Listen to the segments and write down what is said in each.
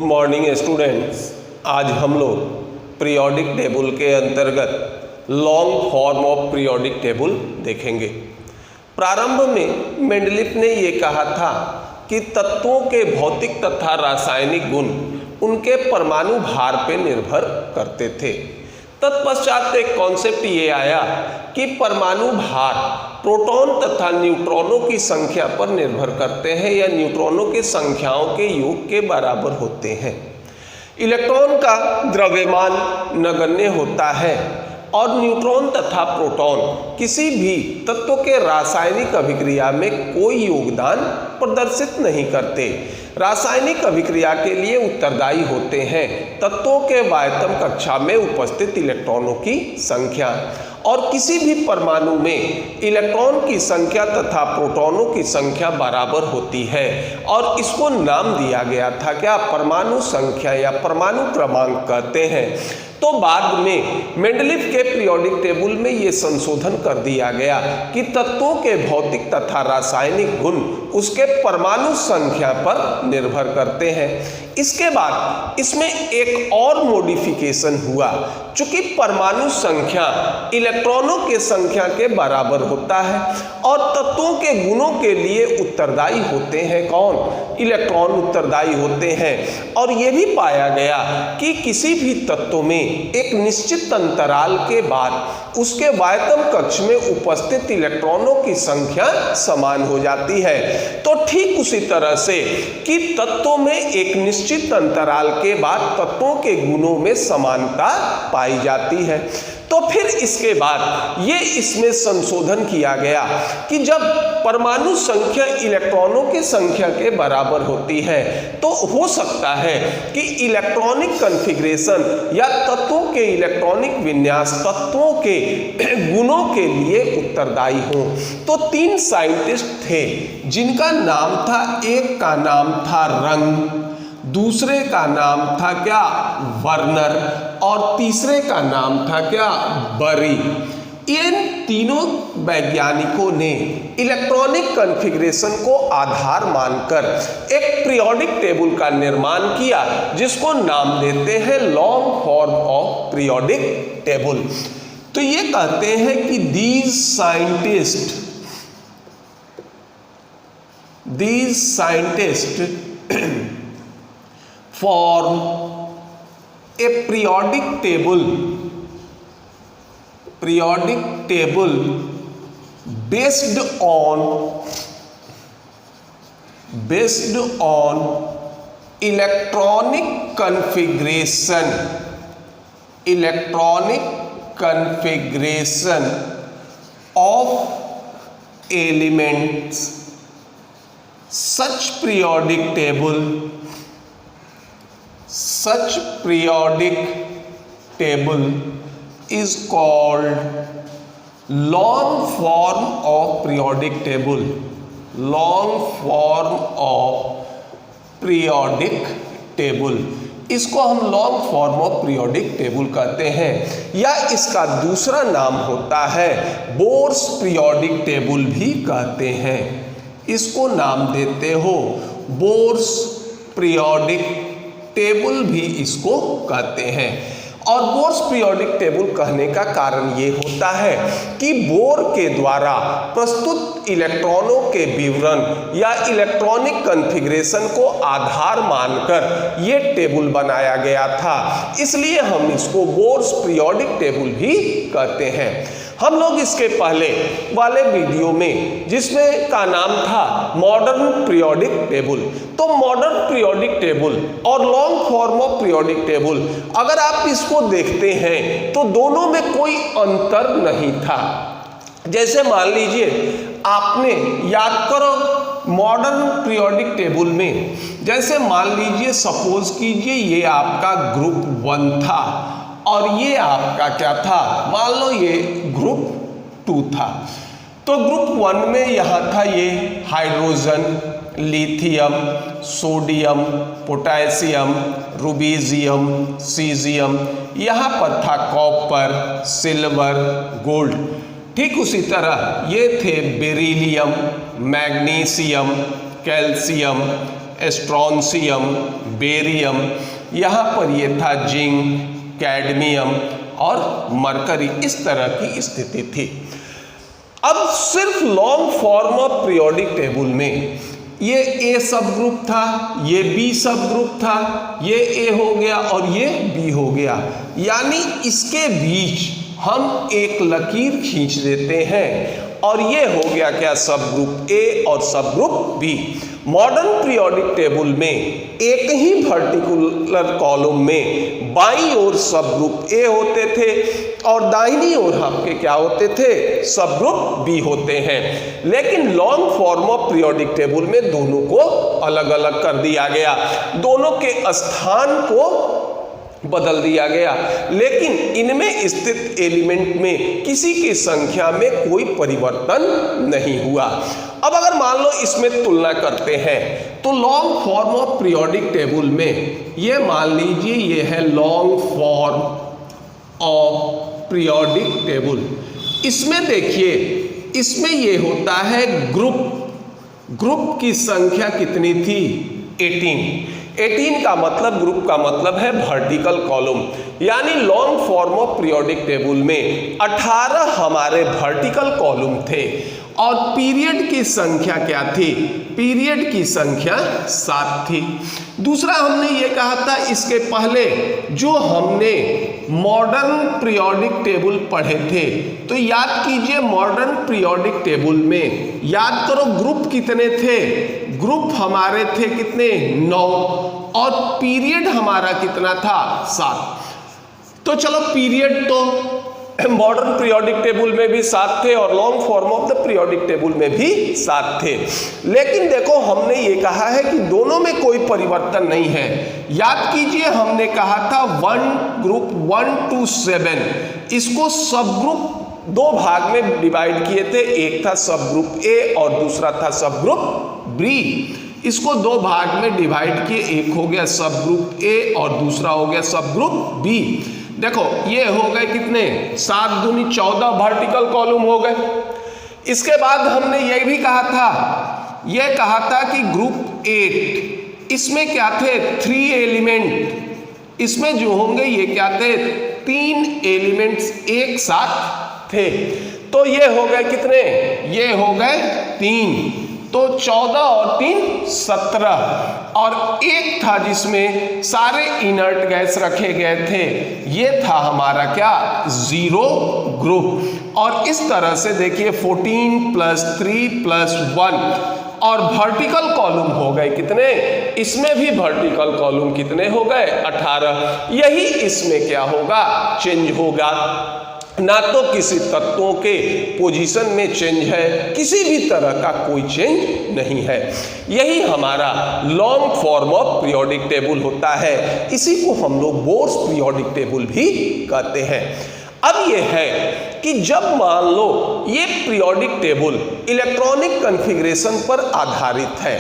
Good morning students. आज हम लोग पीरियोडिक टेबल के अंतर्गत long form of periodic table देखेंगे। प्रारंभ में मेंडलीफ ने ये कहा था कि तत्वों के भौतिक तथा रासायनिक गुण उनके परमाणु भार पर निर्भर करते थे। तत्पश्चात एक कॉन्सेप्ट ये आया कि परमाणु भार प्रोटॉन तथा न्यूट्रॉनों की संख्या पर निर्भर करते हैं या न्यूट्रॉनों की संख्याओं के योग के बराबर होते हैं। इलेक्ट्रॉन का द्रव्यमान नगण्य होता है और न्यूट्रॉन तथा प्रोटॉन किसी भी तत्व के रासायनिक अभिक्रिया में कोई योगदान प्रदर्शित नहीं करते। रासायनिक अभिक्रिया के लिए उत्तरदायी होते हैं तत्वों के वायतम कक्षा में उपस्थित इलेक्ट्रॉनों की संख्या, और किसी भी परमाणु में इलेक्ट्रॉन की संख्या तथा प्रोटॉनों की संख्या बराबर होती है और इसको नाम दिया गया था क्या, परमाणु संख्या या परमाणु क्रमांक कहते हैं। तो बाद में मेंडलीफ के पीरियोडिक टेबल में ये संशोधन कर दिया गया कि तत्वों के भौतिक तथा रासायनिक गुण उसके परमाणु संख्या पर निर्भर करते हैं। इसके बाद इसमें एक और मॉडिफिकेशन हुआ। चूंकि परमाणु संख्या इलेक्ट्रॉनों के संख्या के बराबर होता है और तत्वों के गुणों के लिए उत्तरदायी होते हैं कौन, इलेक्ट्रॉन उत्तरदायी होते हैं। और यह भी पाया गया कि किसी भी तत्व में एक निश्चित अंतराल के बाद उसके वायतम कक्ष में उपस्थित इलेक्ट्रॉनों की संख्या समान हो जाती है। तो ठीक उसी तरह से कि तत्वों में एक निश्चित अंतराल के बाद तत्वों के गुणों में समानता पाई जाती है। तो फिर इसके बाद ये इसमें संशोधन किया गया कि जब परमाणु संख्या इलेक्ट्रॉनों की संख्या के बराबर होती है तो हो सकता है कि इलेक्ट्रॉनिक कॉन्फ़िगरेशन या तत्वों के इलेक्ट्रॉनिक विन्यास तत्वों के गुणों के लिए उत्तरदायी हो। तो 3 साइंटिस्ट थे जिनका नाम था, एक का नाम था रंग, दूसरे का नाम था क्या, वर्नर, और तीसरे का नाम था क्या, बरी। इन तीनों वैज्ञानिकों ने इलेक्ट्रॉनिक कॉन्फ़िगरेशन को आधार मानकर एक पीरियोडिक टेबल का निर्माण किया जिसको नाम देते हैं long form of periodic table. तो ये कहते हैं कि these scientist form a periodic table based on electronic configuration of elements. Such periodic table is called long form of periodic table. इसको हम long form of periodic table कहते हैं, या इसका दूसरा नाम होता है बोर्स पीरियोडिक टेबल भी कहते हैं। इसको नाम देते हो बोर्स पीरियोडिक टेबल भी इसको कहते हैं। और बोर्स पीरियोडिक टेबल कहने का कारण ये होता है कि बोर के द्वारा प्रस्तुत इलेक्ट्रॉनों के विवरण या इलेक्ट्रॉनिक कॉन्फ़िगरेशन को आधार मानकर ये टेबल बनाया गया था, इसलिए हम इसको बोर्स पीरियोडिक टेबल भी कहते हैं। हम लोग इसके पहले वाले वीडियो में जिसमें का नाम था मॉडर्न पीरियोडिक टेबल, तो मॉडर्न पीरियोडिक टेबल और long form of periodic table अगर आप इसको देखते हैं तो दोनों में कोई अंतर नहीं था। जैसे मान लीजिए आपने याद करो मॉडर्न पीरियोडिक टेबल में, जैसे मान लीजिए सपोज कीजिए ये आपका ग्रुप 1 था और ये आपका क्या था, मान लो ये ग्रुप 2 था। तो ग्रुप 1 में यहाँ था ये hydrogen, lithium, sodium, potassium, rubidium, caesium, यहाँ पर था कॉपर, सिल्वर, गोल्ड। ठीक उसी तरह ये थे beryllium, magnesium, calcium, strontium, barium, यहाँ पर ये था जिंक, कैडमियम और मरकरी, इस तरह की स्थिति थी। अब सिर्फ long form of periodic table में ये ए सब ग्रुप था, ये बी सब ग्रुप था, ये ए हो गया और ये बी हो गया, यानी इसके बीच हम एक लकीर खींच देते हैं और ये हो गया क्या, सब ग्रुप ए और सब group B. Modern periodic table में एक ही पर्टिकुलर कॉलम में बाईं ओर सब ग्रुप ए होते थे और दाहिनी ओर आपके क्या होते थे, सब ग्रुप बी होते हैं। लेकिन long form of periodic table में दोनों को अलग अलग कर दिया गया, दोनों के स्थान को बदल दिया गया, लेकिन इनमें स्थित एलिमेंट में किसी की संख्या में कोई परिवर्तन नहीं हुआ। अब अगर मान लो इसमें तुलना करते हैं तो long form of periodic table में ये मान लीजिए ये है long form of periodic table. इसमें देखिए, इसमें ये होता है ग्रुप की संख्या कितनी थी, 18 का मतलब, ग्रुप का मतलब है वर्टिकल कॉलम, यानी long form of periodic table में 18 हमारे वर्टिकल कॉलम थे और पीरियड की संख्या क्या थी, पीरियड की संख्या 7 थी। दूसरा हमने ये कहा था इसके पहले जो हमने मॉडर्न पीरियोडिक टेबल पढ़े थे, तो याद कीजिए मॉडर्न पीरियोडिक टेबल में याद करो ग्रुप कितने थे, ग्रुप हमारे थे कितने, 9 और पीरियड हमारा कितना था, 7। तो चलो पीरियड तो मॉडर्न पीरियोडिक टेबल में भी 7 थे और long form of the periodic table में भी 7 थे। लेकिन देखो हमने ये कहा है कि दोनों में कोई परिवर्तन नहीं है। याद कीजिए हमने कहा था ग्रुप 1 to 7, इसको सब ग्रुप 2 भाग में डिवाइड किए थे, एक था सब ग्रुप ए और दूसरा था सब ग्रुप बी। इसको 2 भाग में डिवाइड किए, एक हो गया सब ग्रुप ए और दूसरा हो गया सब ग्रुप बी। देखो ये हो गए कितने, 7 दूनी 14 वर्टिकल कॉलम हो गए। इसके बाद हमने ये भी कहा था, ये कहा था कि ग्रुप 8 इसमें क्या थे, 3 एलिमेंट, इसमें जो होंगे ये क्या थे, 3 एलिमेंट्स एक साथ थे। तो ये हो गए कितने, ये हो गए 3, तो 14 और 3 17 और एक था जिसमें सारे इनर्ट गैस रखे गए थे, ये था हमारा क्या, 0 ग्रुप। और इस तरह से देखिए 14 + 3 + 1 और वर्टिकल कॉलम हो गए कितने, इसमें भी वर्टिकल कॉलम कितने हो गए, 18। यही इसमें क्या होगा, चेंज होगा, ना तो किसी तत्वों के पोजीशन में चेंज है, किसी भी तरह का कोई चेंज नहीं है। यही हमारा long form of periodic table होता है, इसी को हम लोग बोर्स पीरियोडिक टेबल भी कहते हैं। अब ये है कि जब मान लो ये पीरियोडिक टेबल इलेक्ट्रॉनिक कॉन्फ़िगरेशन पर आधारित है,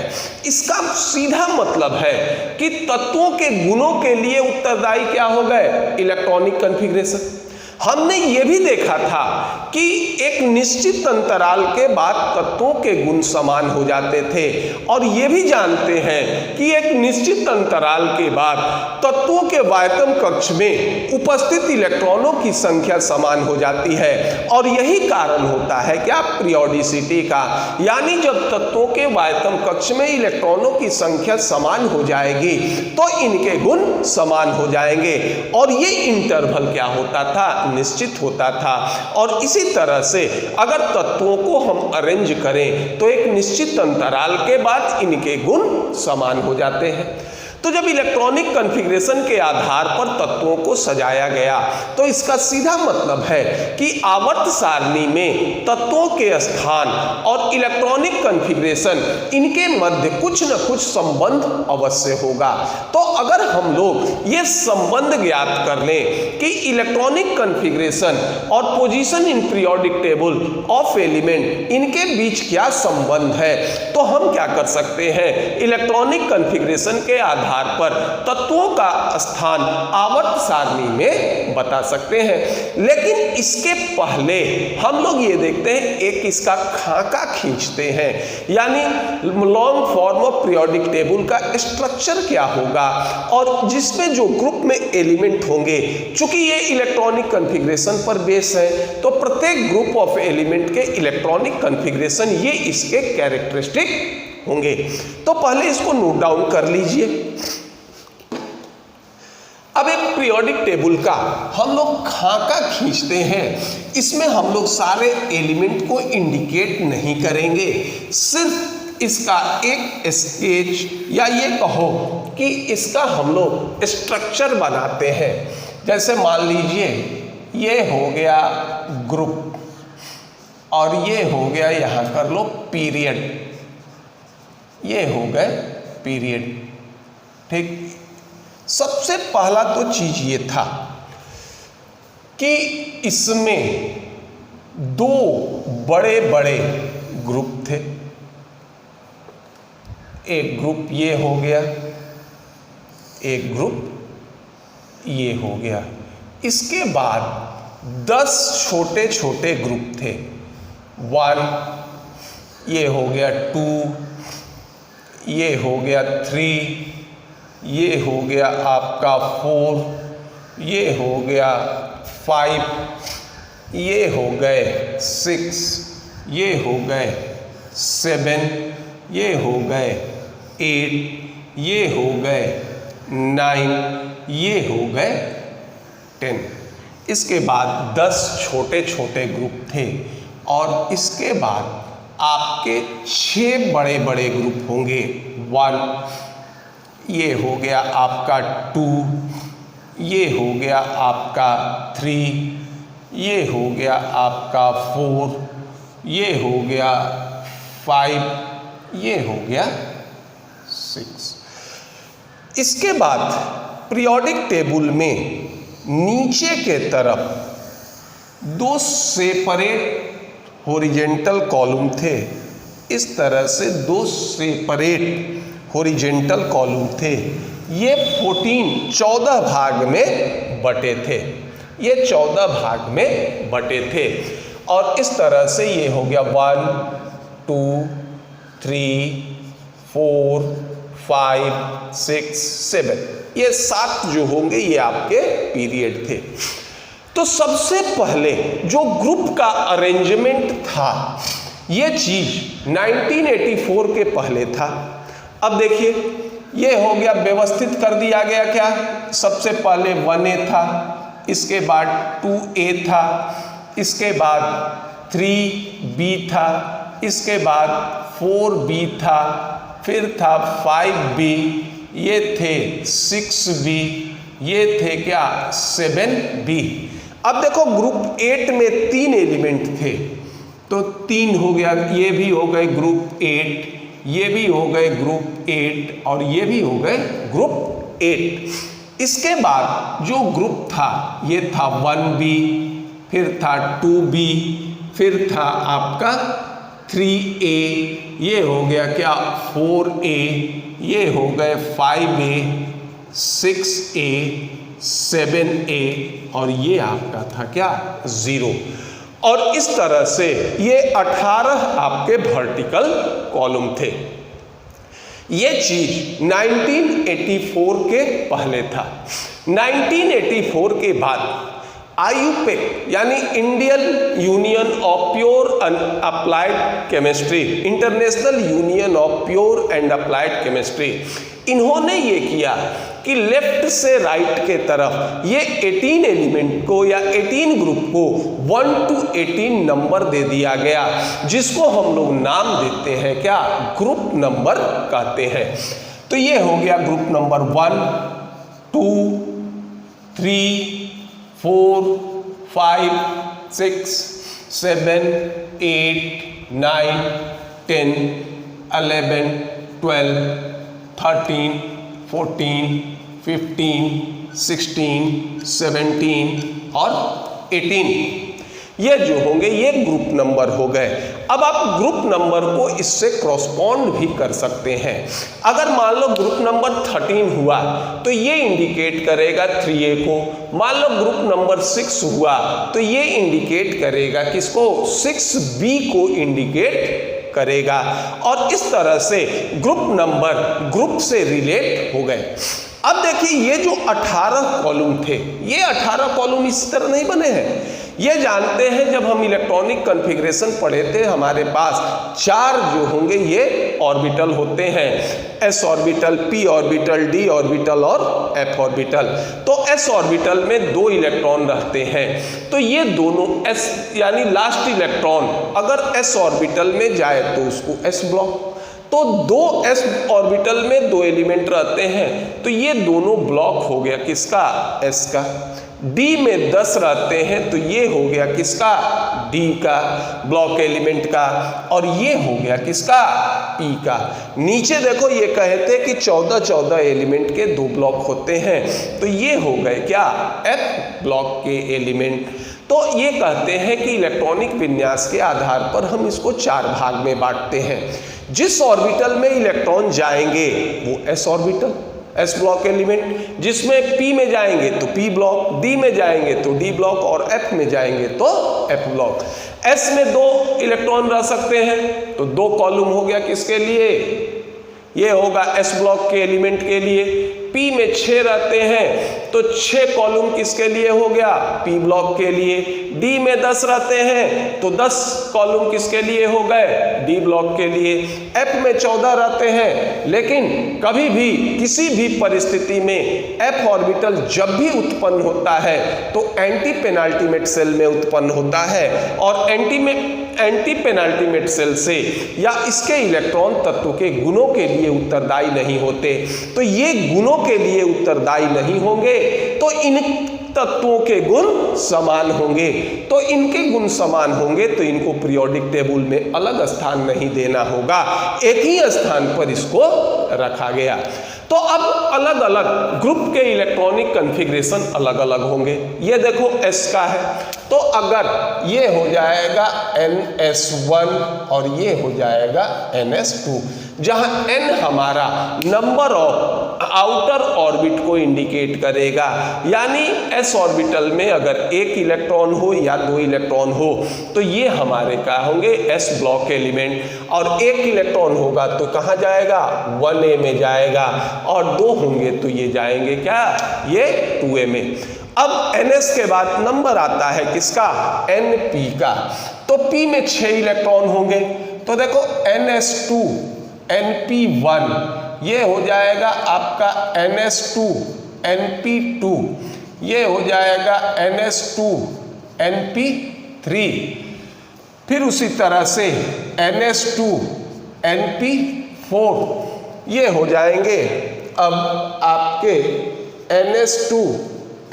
इसका सीधा मतलब है कि तत्वों के गुणों के लिए उत्तरदायी क्या हो गए, इलेक्ट्रॉनिक कॉन्फ़िगरेशन। हमने ये भी देखा था कि एक निश्चित अंतराल के बाद तत्वों के गुण समान हो जाते थे, और ये भी जानते हैं कि एक निश्चित अंतराल के बाद तत्वों के वायतम कक्ष में उपस्थित इलेक्ट्रॉनों की संख्या समान हो जाती है। और यही कारण होता है क्या, पीरियोडिसिटी का, यानी जब तत्वों के वायतम कक्ष में इलेक्ट्रॉनों की संख्या समान हो जाएगी तो इनके गुण समान हो जाएंगे, और ये इंटरवल क्या होता था, निश्चित होता था। और इसी तरह से अगर तत्वों को हम अरेंज करें तो एक निश्चित अंतराल के बाद इनके गुण समान हो जाते हैं। तो जब इलेक्ट्रॉनिक कॉन्फ़िगरेशन के आधार पर तत्वों को सजाया गया तो इसका सीधा मतलब है कि आवर्त सारणी में तत्वों के स्थान और इलेक्ट्रॉनिक कॉन्फ़िगरेशन इनके मध्य कुछ न कुछ संबंध अवश्य होगा। तो अगर हम लोग ये संबंध ज्ञात कर लें कि इलेक्ट्रॉनिक कॉन्फ़िगरेशन और position in periodic table of element इनके बीच क्या संबंध है, तो हम क्या कर सकते हैं, इलेक्ट्रॉनिक कॉन्फ़िगरेशन के आधार आधार पर तत्वों का स्थान आवर्त सारणी में बता सकते हैं। लेकिन इसके पहले हम लोग ये देखते हैं, एक इसका खाका खींचते हैं, यानी long form of periodic table का स्ट्रक्चर क्या होगा और जिसमें जो ग्रुप में एलिमेंट होंगे। चूंकि ये इलेक्ट्रॉनिक कॉन्फ़िगरेशन पर बेस है तो प्रत्येक ग्रुप ऑफ एलिमेंट के इलेक्ट्रॉनिक कॉन्फ़िगरेशन ये इसके कैरेक्टरिस्टिक होंगे। तो पहले इसको नोट डाउन कर लीजिए। अब एक पीरियोडिक टेबल का हम लोग खाका खींचते हैं, इसमें हम लोग सारे एलिमेंट को इंडिकेट नहीं करेंगे, सिर्फ इसका एक स्केच या ये कहो कि इसका हम लोग स्ट्रक्चर बनाते हैं। जैसे मान लीजिए ये हो गया ग्रुप और ये हो गया, यहाँ कर लो पीरियड, ये हो गए पीरियड। ठीक, सबसे पहला तो चीज ये था कि इसमें दो बड़े बड़े ग्रुप थे। एक ग्रुप ये हो गया, एक ग्रुप ये हो गया। इसके बाद 10 छोटे छोटे ग्रुप थे। 1, ये हो गया 2, ये हो गया 3, ये हो गया आपका 4, ये हो गया 5, ये हो गए 6, ये हो गए 7, ये हो गए 8, ये हो गए 9, ये हो गए 10। इसके बाद 10 छोटे छोटे ग्रुप थे और इसके बाद आपके 6 बड़े बड़े ग्रुप होंगे। 1, ये हो गया आपका 2, ये हो गया आपका 3, ये हो गया आपका 4, ये हो गया 5, ये हो गया 6। इसके बाद पीरियोडिक टेबल में नीचे के तरफ 2 सेपरेट हॉरिजेंटल कॉलम थे। इस तरह से 2 सेपरेट हॉरिजेंटल कॉलम थे। ये 14 भाग में बटे थे, ये 14 भाग में बटे थे। और इस तरह से ये हो गया 1, 2, 3, 4, 5, 6, 7, ये 7 जो होंगे ये आपके पीरियड थे। तो सबसे पहले जो ग्रुप का अरेंजमेंट था, ये चीज 1984 के पहले था। अब देखिए ये हो गया, व्यवस्थित कर दिया गया। क्या, सबसे पहले 1A था, इसके बाद 2A था, इसके बाद 3B था, इसके बाद 4B था, फिर था 5B, ये थे 6B, ये थे क्या 7B। अब देखो ग्रुप 8 में 3 एलिमेंट थे, तो 3 हो गया, ये भी हो गए ग्रुप 8, ये भी हो गए ग्रुप 8 और ये भी हो गए ग्रुप 8। इसके बाद जो ग्रुप था ये था 1B, फिर था 2B, फिर था आपका 3A, ये हो गया क्या 4A, ये हो गए 5A, 6A, 7A और ये आपका था क्या 0। और इस तरह से ये 18 आपके वर्टिकल कॉलम थे। ये चीज 1984 के पहले था। 1984 के बाद IUPAC यानी Indian union of pure and applied chemistry, international union of pure and applied chemistry, इन्होंने ये किया कि लेफ्ट से राइट के तरफ ये 18 एलिमेंट को या 18 ग्रुप को 1 to 18 नंबर दे दिया गया, जिसको हम लोग नाम देते हैं क्या, ग्रुप नंबर कहते हैं। तो ये हो गया ग्रुप नंबर 1, 2, 3, 4, 5, 6, 7, 8, 9, 10, 11, 12, 13, 14, 15, 16, 17 और 18, ये जो होंगे ये ग्रुप नंबर हो गए। अब आप ग्रुप नंबर को इससे क्रॉसपॉन्ड भी कर सकते हैं। अगर मान लो ग्रुप नंबर 13 हुआ तो ये इंडिकेट करेगा 3A को, मान लो ग्रुप नंबर 6 हुआ तो ये इंडिकेट करेगा किसको, 6B को इंडिकेट करेगा। और इस तरह से ग्रुप नंबर ग्रुप से रिलेट हो गए। अब देखिए ये जो 18 कॉलम थे, ये 18 कॉलम इस तरह नहीं बने हैं। ये जानते हैं जब हम इलेक्ट्रॉनिक कॉन्फ़िगरेशन पढ़े थे, हमारे पास 4 जो होंगे ये ऑर्बिटल होते हैं, s orbital, p orbital, d orbital और f ऑर्बिटल। तो s ऑर्बिटल में 2 इलेक्ट्रॉन रहते हैं, तो ये दोनों s यानी लास्ट इलेक्ट्रॉन अगर s ऑर्बिटल में जाए तो उसको s ब्लॉक, तो 2 s ऑर्बिटल में 2 एलिमेंट रहते हैं, तो ये दोनों ब्लॉक हो गया किसका, s का। d में 10 रहते हैं तो ये हो गया किसका, d का ब्लॉक एलिमेंट का, और ये हो गया किसका, p का। नीचे देखो ये कहते कि 14 एलिमेंट के 2 ब्लॉक होते हैं, तो ये हो गए क्या, f ब्लॉक के एलिमेंट। तो ये कहते हैं कि इलेक्ट्रॉनिक विन्यास के आधार पर हम इसको 4 भाग में बांटते हैं। जिस ऑर्बिटल में इलेक्ट्रॉन जाएंगे वो s orbital, s block element, जिसमें p में जाएंगे तो p ब्लॉक, d में जाएंगे तो d ब्लॉक और f में जाएंगे तो f ब्लॉक। s में 2 इलेक्ट्रॉन रह सकते हैं तो 2 कॉलम हो गया किसके लिए, ये होगा s ब्लॉक के एलिमेंट के लिए। p में 6 रहते हैं तो 6 कॉलम किसके लिए हो गया, p ब्लॉक के लिए। d में 10 रहते हैं तो 10 कॉलम किसके लिए हो गए, d ब्लॉक के लिए। f में 14 रहते हैं, लेकिन कभी भी किसी भी परिस्थिति में f ऑर्बिटल जब भी उत्पन्न होता है तो एंटी पेनाल्टीमेट सेल में उत्पन्न होता है, और एंटी पेनाल्टीमेट सेल से या इसके इलेक्ट्रॉन तत्व के गुणों के लिए उत्तरदायी नहीं होते। तो ये गुणों के लिए उत्तरदायी नहीं होंगे तो इन तत्वों के गुण समान होंगे, तो इनके गुण समान होंगे तो इनको पीरियोडिक टेबल में अलग स्थान नहीं देना होगा, एक ही स्थान पर इसको रखा गया। तो अब अलग अलग ग्रुप के इलेक्ट्रॉनिक कॉन्फ़िगरेशन अलग अलग होंगे। ये देखो s का है तो अगर ये हो जाएगा ns1 और ये हो जाएगा ns2, जहां n हमारा नंबर ऑफ आउटर ऑर्बिट को इंडिकेट करेगा, यानी s ऑर्बिटल में अगर 1 इलेक्ट्रॉन हो या 2 इलेक्ट्रॉन हो तो ये हमारे क्या होंगे, s ब्लॉक एलिमेंट, और 1 इलेक्ट्रॉन होगा तो कहाँ जाएगा, 1a में जाएगा, और 2 होंगे तो ये जाएंगे क्या, ये 2a में। अब ns के बाद नंबर आता है किसका, np का, तो p में 6 इलेक्ट्रॉन होंगे, तो देखो ns2 np1, ये हो जाएगा आपका ns2 np2, ये हो जाएगा ns2 np3, फिर उसी तरह से ns2 np4, ये हो जाएंगे अब आपके ns2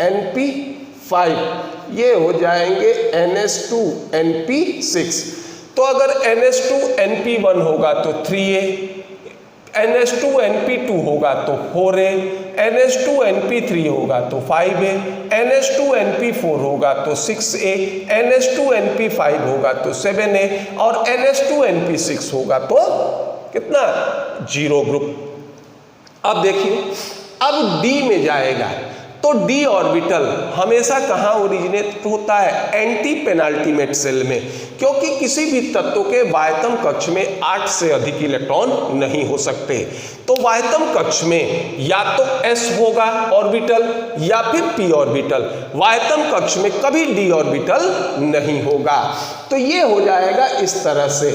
np5, ये हो जाएंगे ns2 np6। तो अगर ns2 np1 होगा तो 3a, ns2 np2 होगा तो 4a, ns2 np3 होगा तो 5a, ns2 np4 होगा तो 6a, ns2 np5 होगा तो 7a, और ns2 np6 होगा तो कितना, 0 ग्रुप। अब देखिए अब d में जाएगा तो d ऑर्बिटल हमेशा कहाँ ओरिजिनेट होता है, एंटी पेनाल्टीमेट सेल में, क्योंकि किसी भी तत्व के वायतम कक्ष में 8 से अधिक इलेक्ट्रॉन नहीं हो सकते। तो वायतम कक्ष में या तो s होगा ऑर्बिटल या फिर p ऑर्बिटल, वायतम कक्ष में कभी d ऑर्बिटल नहीं होगा। तो ये हो जाएगा इस तरह से,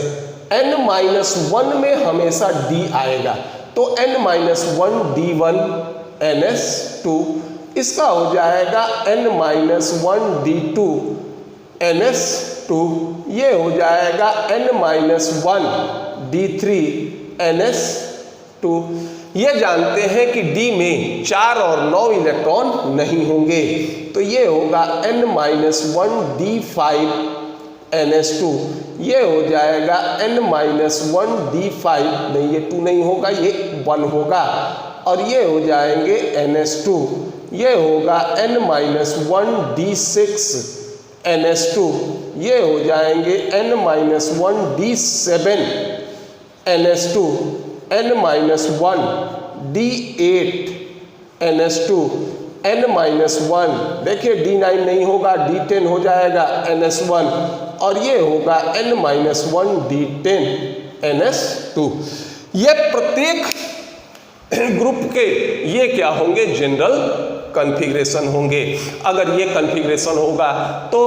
n-1 में हमेशा d आएगा, तो n-1 d1 ns2, इसका हो जाएगा n-1 d2 ns2, ये हो जाएगा n-1 d3 ns2। ये जानते हैं कि d में 4 और 9 इलेक्ट्रॉन नहीं होंगे, तो ये होगा n-1 d5 ns2, ये हो जाएगा n-1 d5, नहीं ये 2 नहीं होगा, ये 1 होगा, और ये हो जाएंगे ns2, ये होगा n-1 d6 NH2, ये हो जाएंगे N-1 D7 NH2, N-1 D8 NH2, N-1, देखिए D9 नहीं होगा, D10 हो जाएगा NH1, और ये होगा N-1 D10 NH2। ये प्रत्येक ग्रुप के ये क्या होंगे, जनरल कॉन्फ़िगरेशन होंगे। अगर ये कॉन्फ़िगरेशन होगा तो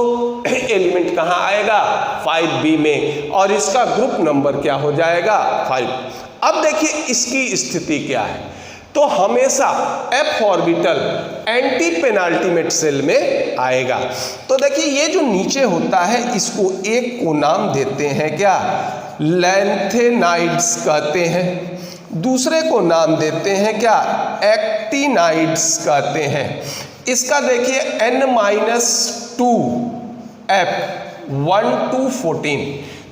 एलिमेंट कहाँ आएगा, 5B में, और इसका ग्रुप नंबर क्या हो जाएगा, 5। अब देखिए इसकी स्थिति क्या है, तो हमेशा f orbital anti penultimate cell में आएगा। तो देखिए ये जो नीचे होता है इसको एक को नाम देते हैं क्या, लैंथेनाइड्स कहते हैं, दूसरे को नाम देते हैं क्या, एक्टिनाइड्स कहते हैं। इसका देखिए N-2 F 1 to 14,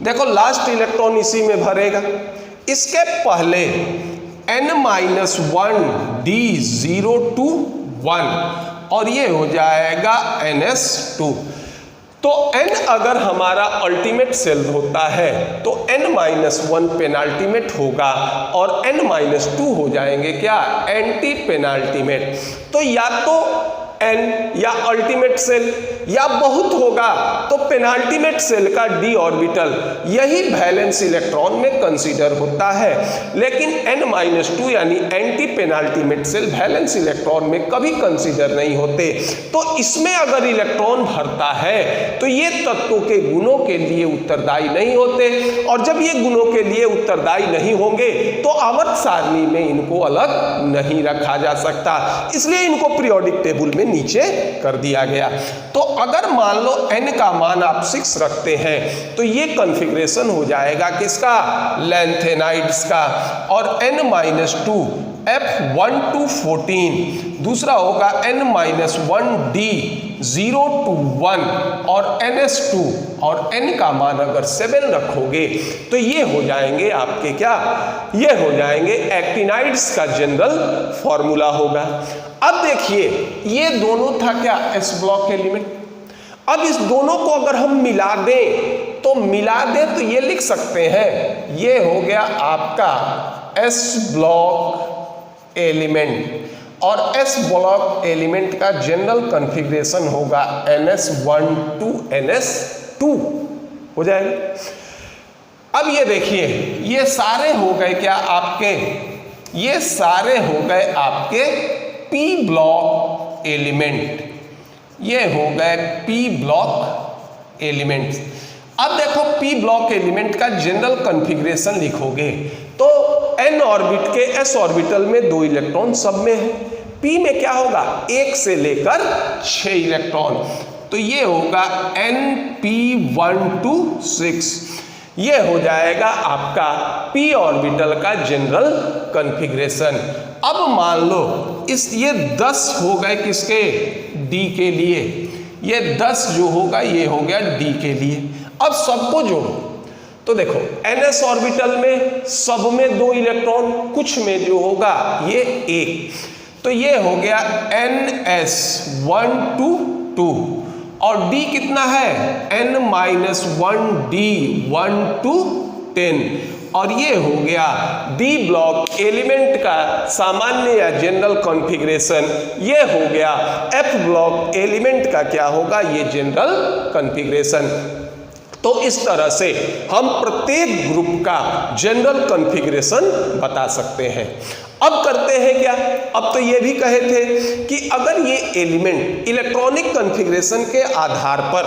देखो लास्ट इलेक्ट्रॉन इसी में भरेगा। इसके पहले N-1 D 0 to 1, और ये हो जाएगा NS2। तो N अगर हमारा अल्टीमेट सेल होता है तो N-1 पेनाल्टीमेट होगा और N-2 हो जाएंगे क्या, एंटी पेनाल्टीमेट। तो या तो N या अल्टीमेट सेल या बहुत होगा तो पेनाल्टीमेट सेल का d ऑर्बिटल यही वैलेंस इलेक्ट्रॉन में कंसीडर होता है, लेकिन N-2 यानी anti penultimate cell valence electron में कभी कंसीडर नहीं होते। तो इसमें अगर इलेक्ट्रॉन भरता है तो ये तत्वों के गुणों के लिए उत्तरदायी नहीं होते, और जब ये गुणों के लिए उत्तरदायी नहीं होंगे तो आवर्त सारणी में इनको अलग नहीं रखा जा सकता, इसलिए इनको पीरियोडिक टेबल में नीचे कर दिया गया। तो अगर मान लो n का मान आप 6 रखते हैं तो ये कॉन्फ़िगरेशन हो जाएगा किसका, लैंथेनाइड्स का, और N-2 F 1 to 14, दूसरा होगा N-1 D 0 to 1, और NS2, और N का मान अगर 7 रखोगे तो ये हो जाएंगे आपके क्या, ये हो जाएंगे एक्टिनाइड्स का जनरल फॉर्मूला होगा। अब देखिए ये दोनों था क्या, S ब्लॉक एलिमेंट। अब इस दोनों को अगर हम मिला दें तो ये लिख सकते हैं, ये हो गया आपका S ब्लॉक एलिमेंट, और S ब्लॉक एलिमेंट का जनरल कॉन्फ़िगरेशन होगा NS1 to NS2 हो जाएगा। अब ये देखिए ये सारे हो गए क्या आपके, ये सारे हो गए आपके P ब्लॉक एलिमेंट, ये हो गए P ब्लॉक एलिमेंट्स। अब देखो P ब्लॉक एलिमेंट का जनरल कॉन्फ़िगरेशन लिखोगे तो n ऑर्बिट के s ऑर्बिटल में 2 इलेक्ट्रॉन सब में है, P में क्या होगा 1 से लेकर 6 इलेक्ट्रॉन, तो ये होगा Np1 to 6, ये हो जाएगा आपका P ऑर्बिटल का जनरल कॉन्फ़िगरेशन। अब मान लो ये 10 हो गए किसके, D के लिए, ये 10 जो होगा ये हो गया D के लिए। अब सबको जोड़ो तो देखो NS ऑर्बिटल में सब में 2 इलेक्ट्रॉन, कुछ में जो होगा ये 1, तो ये हो गया NS1 to 2, और D कितना है N-1 D 1 to 10, और ये हो गया D ब्लॉक एलिमेंट का सामान्य या जनरल कॉन्फ़िगरेशन, ये हो गया F ब्लॉक एलिमेंट का क्या होगा, ये जनरल कॉन्फ़िगरेशन। तो इस तरह से हम प्रत्येक ग्रुप का जनरल कॉन्फ़िगरेशन बता सकते हैं। अब करते हैं क्या, अब तो ये भी कहे थे कि अगर ये एलिमेंट इलेक्ट्रॉनिक कॉन्फ़िगरेशन के आधार पर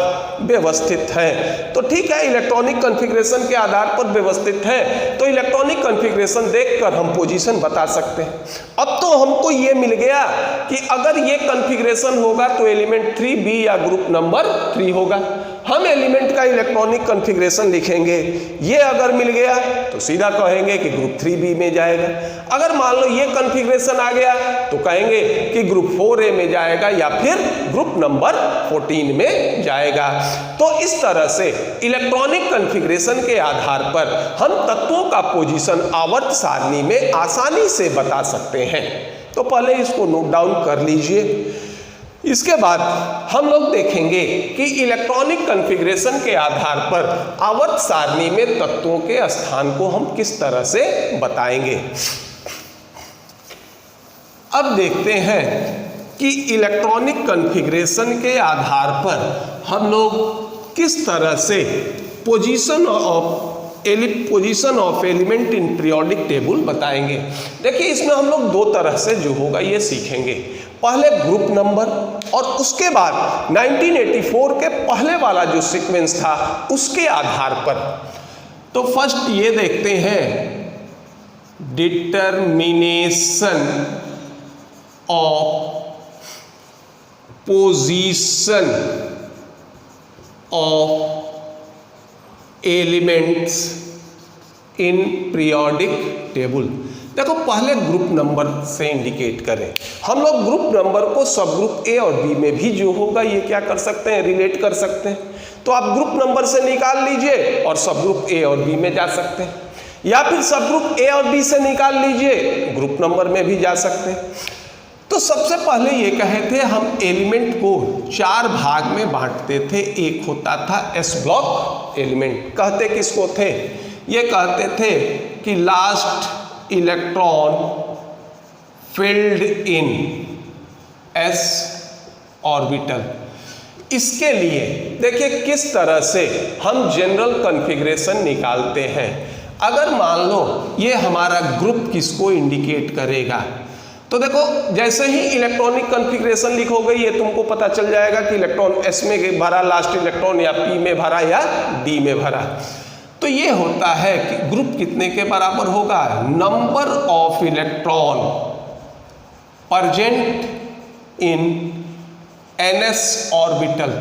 व्यवस्थित है तो ठीक है, इलेक्ट्रॉनिक कॉन्फ़िगरेशन के आधार पर व्यवस्थित है तो इलेक्ट्रॉनिक कॉन्फ़िगरेशन देखकर हम पोजीशन बता सकते हैं। अब तो हमको ये मिल गया कि अगर ये कॉन्फ़िगरेशन होगा तो एलिमेंट 3B या ग्रुप नंबर 3 होगा। हम एलिमेंट का इलेक्ट्रॉनिक कॉन्फ़िगरेशन लिखेंगे, ये अगर मिल गया तो सीधा कहेंगे कि ग्रुप 3B में जाएगा। अगर मान लो ये कॉन्फ़िगरेशन आ गया तो कहेंगे कि ग्रुप 4A में जाएगा या फिर ग्रुप नंबर 14 में जाएगा। तो इस तरह से इलेक्ट्रॉनिक कॉन्फ़िगरेशन के आधार पर हम तत्वों का पोजीशन आवर्त सारणी में आसानी से बता सकते हैं। तो पहले इसको नोट डाउन कर लीजिए। इसके बाद हम लोग देखेंगे कि इलेक्ट्रॉनिक कॉन्फ़िगरेशन के आधार पर आवर्त सारणी में तत्वों के स्थान को हम किस तरह से बताएंगे। अब देखते हैं कि इलेक्ट्रॉनिक कॉन्फ़िगरेशन के आधार पर हम लोग किस तरह से position of element in periodic table बताएंगे। देखिए इसमें हम लोग दो तरह से जो होगा ये सीखेंगे, पहले ग्रुप नंबर और उसके बाद 1984 के पहले वाला जो सीक्वेंस था उसके आधार पर। तो फर्स्ट ये देखते हैं determination of position of elements in periodic table. देखो पहले ग्रुप नंबर से इंडिकेट करें। हम लोग ग्रुप नंबर को सब ग्रुप ए और बी में भी जो होगा ये क्या कर सकते हैं, रिलेट कर सकते हैं। तो आप ग्रुप नंबर से निकाल लीजिए और सब ग्रुप ए और बी में जा सकते हैं, या फिर सब ग्रुप ए और बी से निकाल लीजिए ग्रुप नंबर में भी जा सकते हैं। तो सबसे पहले ये कहे थे हम एलिमेंट को 4 भाग में बांटते थे। एक होता था एस ब्लॉक एलिमेंट, कहते किसको थे, ये कहते थे कि last electron filled in S orbital. इसके लिए देखिए किस तरह से हम जनरल कॉन्फ़िगरेशन निकालते हैं। अगर मान लो ये हमारा ग्रुप किसको इंडिकेट करेगा, तो देखो जैसे ही इलेक्ट्रॉनिक कॉन्फ़िगरेशन लिखोगे ये तुमको पता चल जाएगा कि इलेक्ट्रॉन एस में भरा लास्ट इलेक्ट्रॉन, या पी में भरा, या डी में भरा। तो ये होता है कि ग्रुप कितने के बराबर होगा, number of electron present in NS orbital.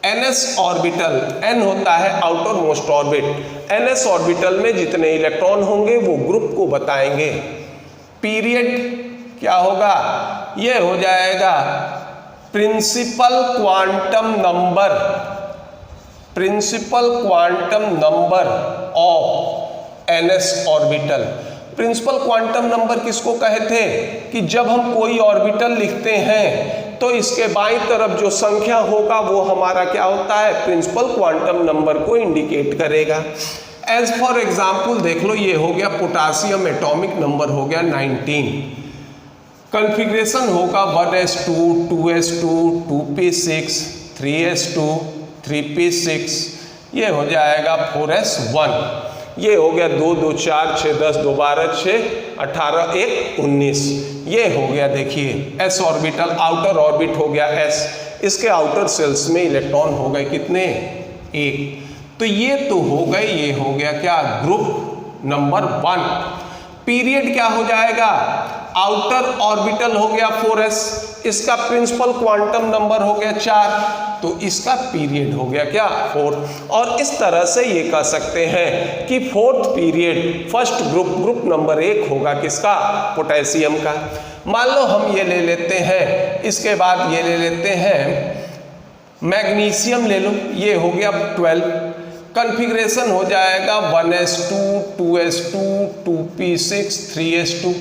NS orbital, N होता है outermost orbit. NS orbital में जितने इलेक्ट्रॉन होंगे वो ग्रुप को बताएंगे। पीरियड क्या होगा, ये हो जाएगा principal quantum number, principal quantum number of NS orbital. Principal quantum number किसको कहे थे कि जब हम कोई ऑर्बिटल लिखते हैं तो इसके बाईं तरफ जो संख्या होगा वो हमारा क्या होता है, प्रिंसिपल क्वांटम नंबर को इंडिकेट करेगा। एज फॉर एग्जाम्पल देख लो, ये हो गया पोटासियम एटॉमिक नंबर हो गया 19, कॉन्फ़िगरेशन होगा 1s2 2s2 2p6 3s2 3p6, ये हो जाएगा 4s1, ये हो गया 2 2 4 6 10 2 12 6 18 1 19, ये हो गया देखिए एस ऑर्बिटल, आउटर ऑर्बिट हो गया एस, इसके आउटर सेल्स में इलेक्ट्रॉन हो गए कितने, 1। तो ये तो हो गए, ये हो गया क्या, ग्रुप नंबर 1। पीरियड क्या हो जाएगा, आउटर ऑर्बिटल हो गया 4s, इसका प्रिंसिपल क्वांटम नंबर हो गया 4, तो इसका पीरियड हो गया क्या, 4। और इस तरह से ये कह सकते हैं कि fourth period first group number 1 होगा किसका, पोटेशियम का। मान लो हम ये ले लेते हैं, इसके बाद ये ले लेते हैं मैग्नीशियम ले लो, ये हो गया 12, कॉन्फ़िगरेशन हो जाएगा 1s2 2s2 2p6 3s2।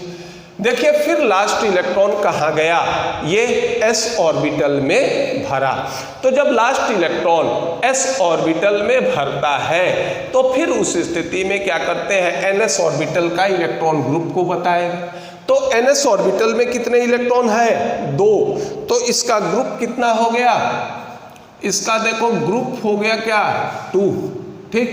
देखिए फिर लास्ट इलेक्ट्रॉन कहाँ गया, ये s ऑर्बिटल में भरा। तो जब लास्ट इलेक्ट्रॉन s ऑर्बिटल में भरता है तो फिर उस स्थिति में क्या करते हैं, ns ऑर्बिटल का इलेक्ट्रॉन ग्रुप को बताएगा। तो ns ऑर्बिटल में कितने इलेक्ट्रॉन है, 2, तो इसका ग्रुप कितना हो गया, इसका देखो ग्रुप हो गया क्या, 2, ठीक,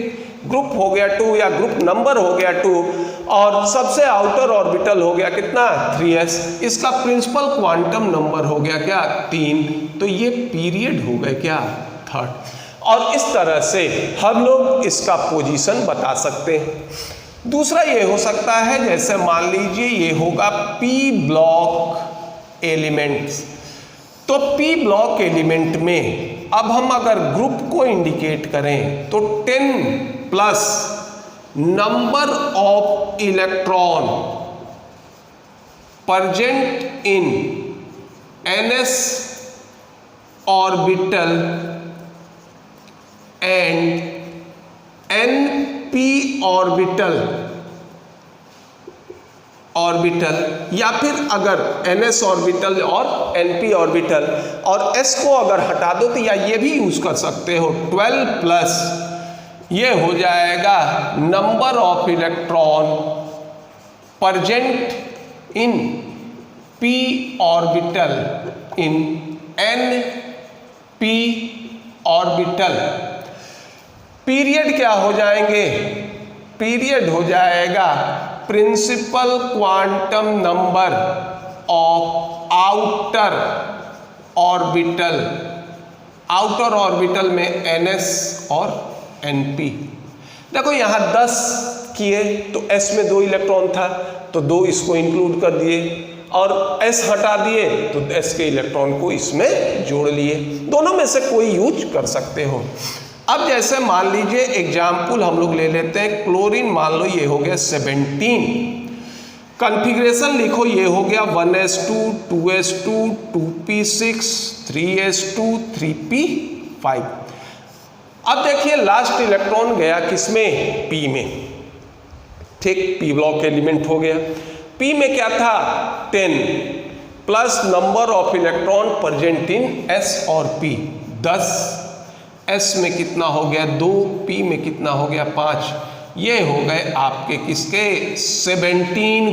ग्रुप हो गया 2 या ग्रुप नंबर हो गया 2, और सबसे आउटर ऑर्बिटल हो गया कितना, 3s, इसका प्रिंसिपल क्वांटम नंबर हो गया क्या, 3, तो ये पीरियड हो गए क्या, 3rd। और इस तरह से हम लोग इसका पोजीशन बता सकते हैं। दूसरा ये हो सकता है, जैसे मान लीजिए ये होगा पी ब्लॉक एलिमेंट्स, तो पी ब्लॉक एलिमेंट में अब हम अगर ग्रुप को इंडिकेट करें तो 10 plus number of electron present in NS orbital and NP orbital orbital, या फिर अगर ns ऑर्बिटल और np ऑर्बिटल, और s को अगर हटा दो तो या ये भी यूज कर सकते हो 12 प्लस ये हो जाएगा number of electron present in p orbital in np orbital. Period क्या हो जाएंगे, पीरियड हो जाएगा principal quantum number of outer orbital, outer orbital में ns और np। देखो यहाँ 10 किए तो s में 2 इलेक्ट्रॉन था तो 2 इसको इंक्लूड कर दिए, और s हटा दिए तो s के इलेक्ट्रॉन को इसमें जोड़ लिए। दोनों में से कोई यूज कर सकते हो। अब जैसे मान लीजिए एग्जाम्पल हम लोग ले लेते हैं, क्लोरीन मान लो ये हो गया 17, कॉन्फ़िगरेशन लिखो ये हो गया 1s2 2s2 2p6 3s2 3p5। अब देखिए लास्ट इलेक्ट्रॉन गया किसमें, p में, ठीक, p ब्लॉक एलिमेंट हो गया। p में क्या था 10 plus number of electron present in s और p 10, s में कितना हो गया 2, p में कितना हो गया 5, ये हो गए आपके किसके 17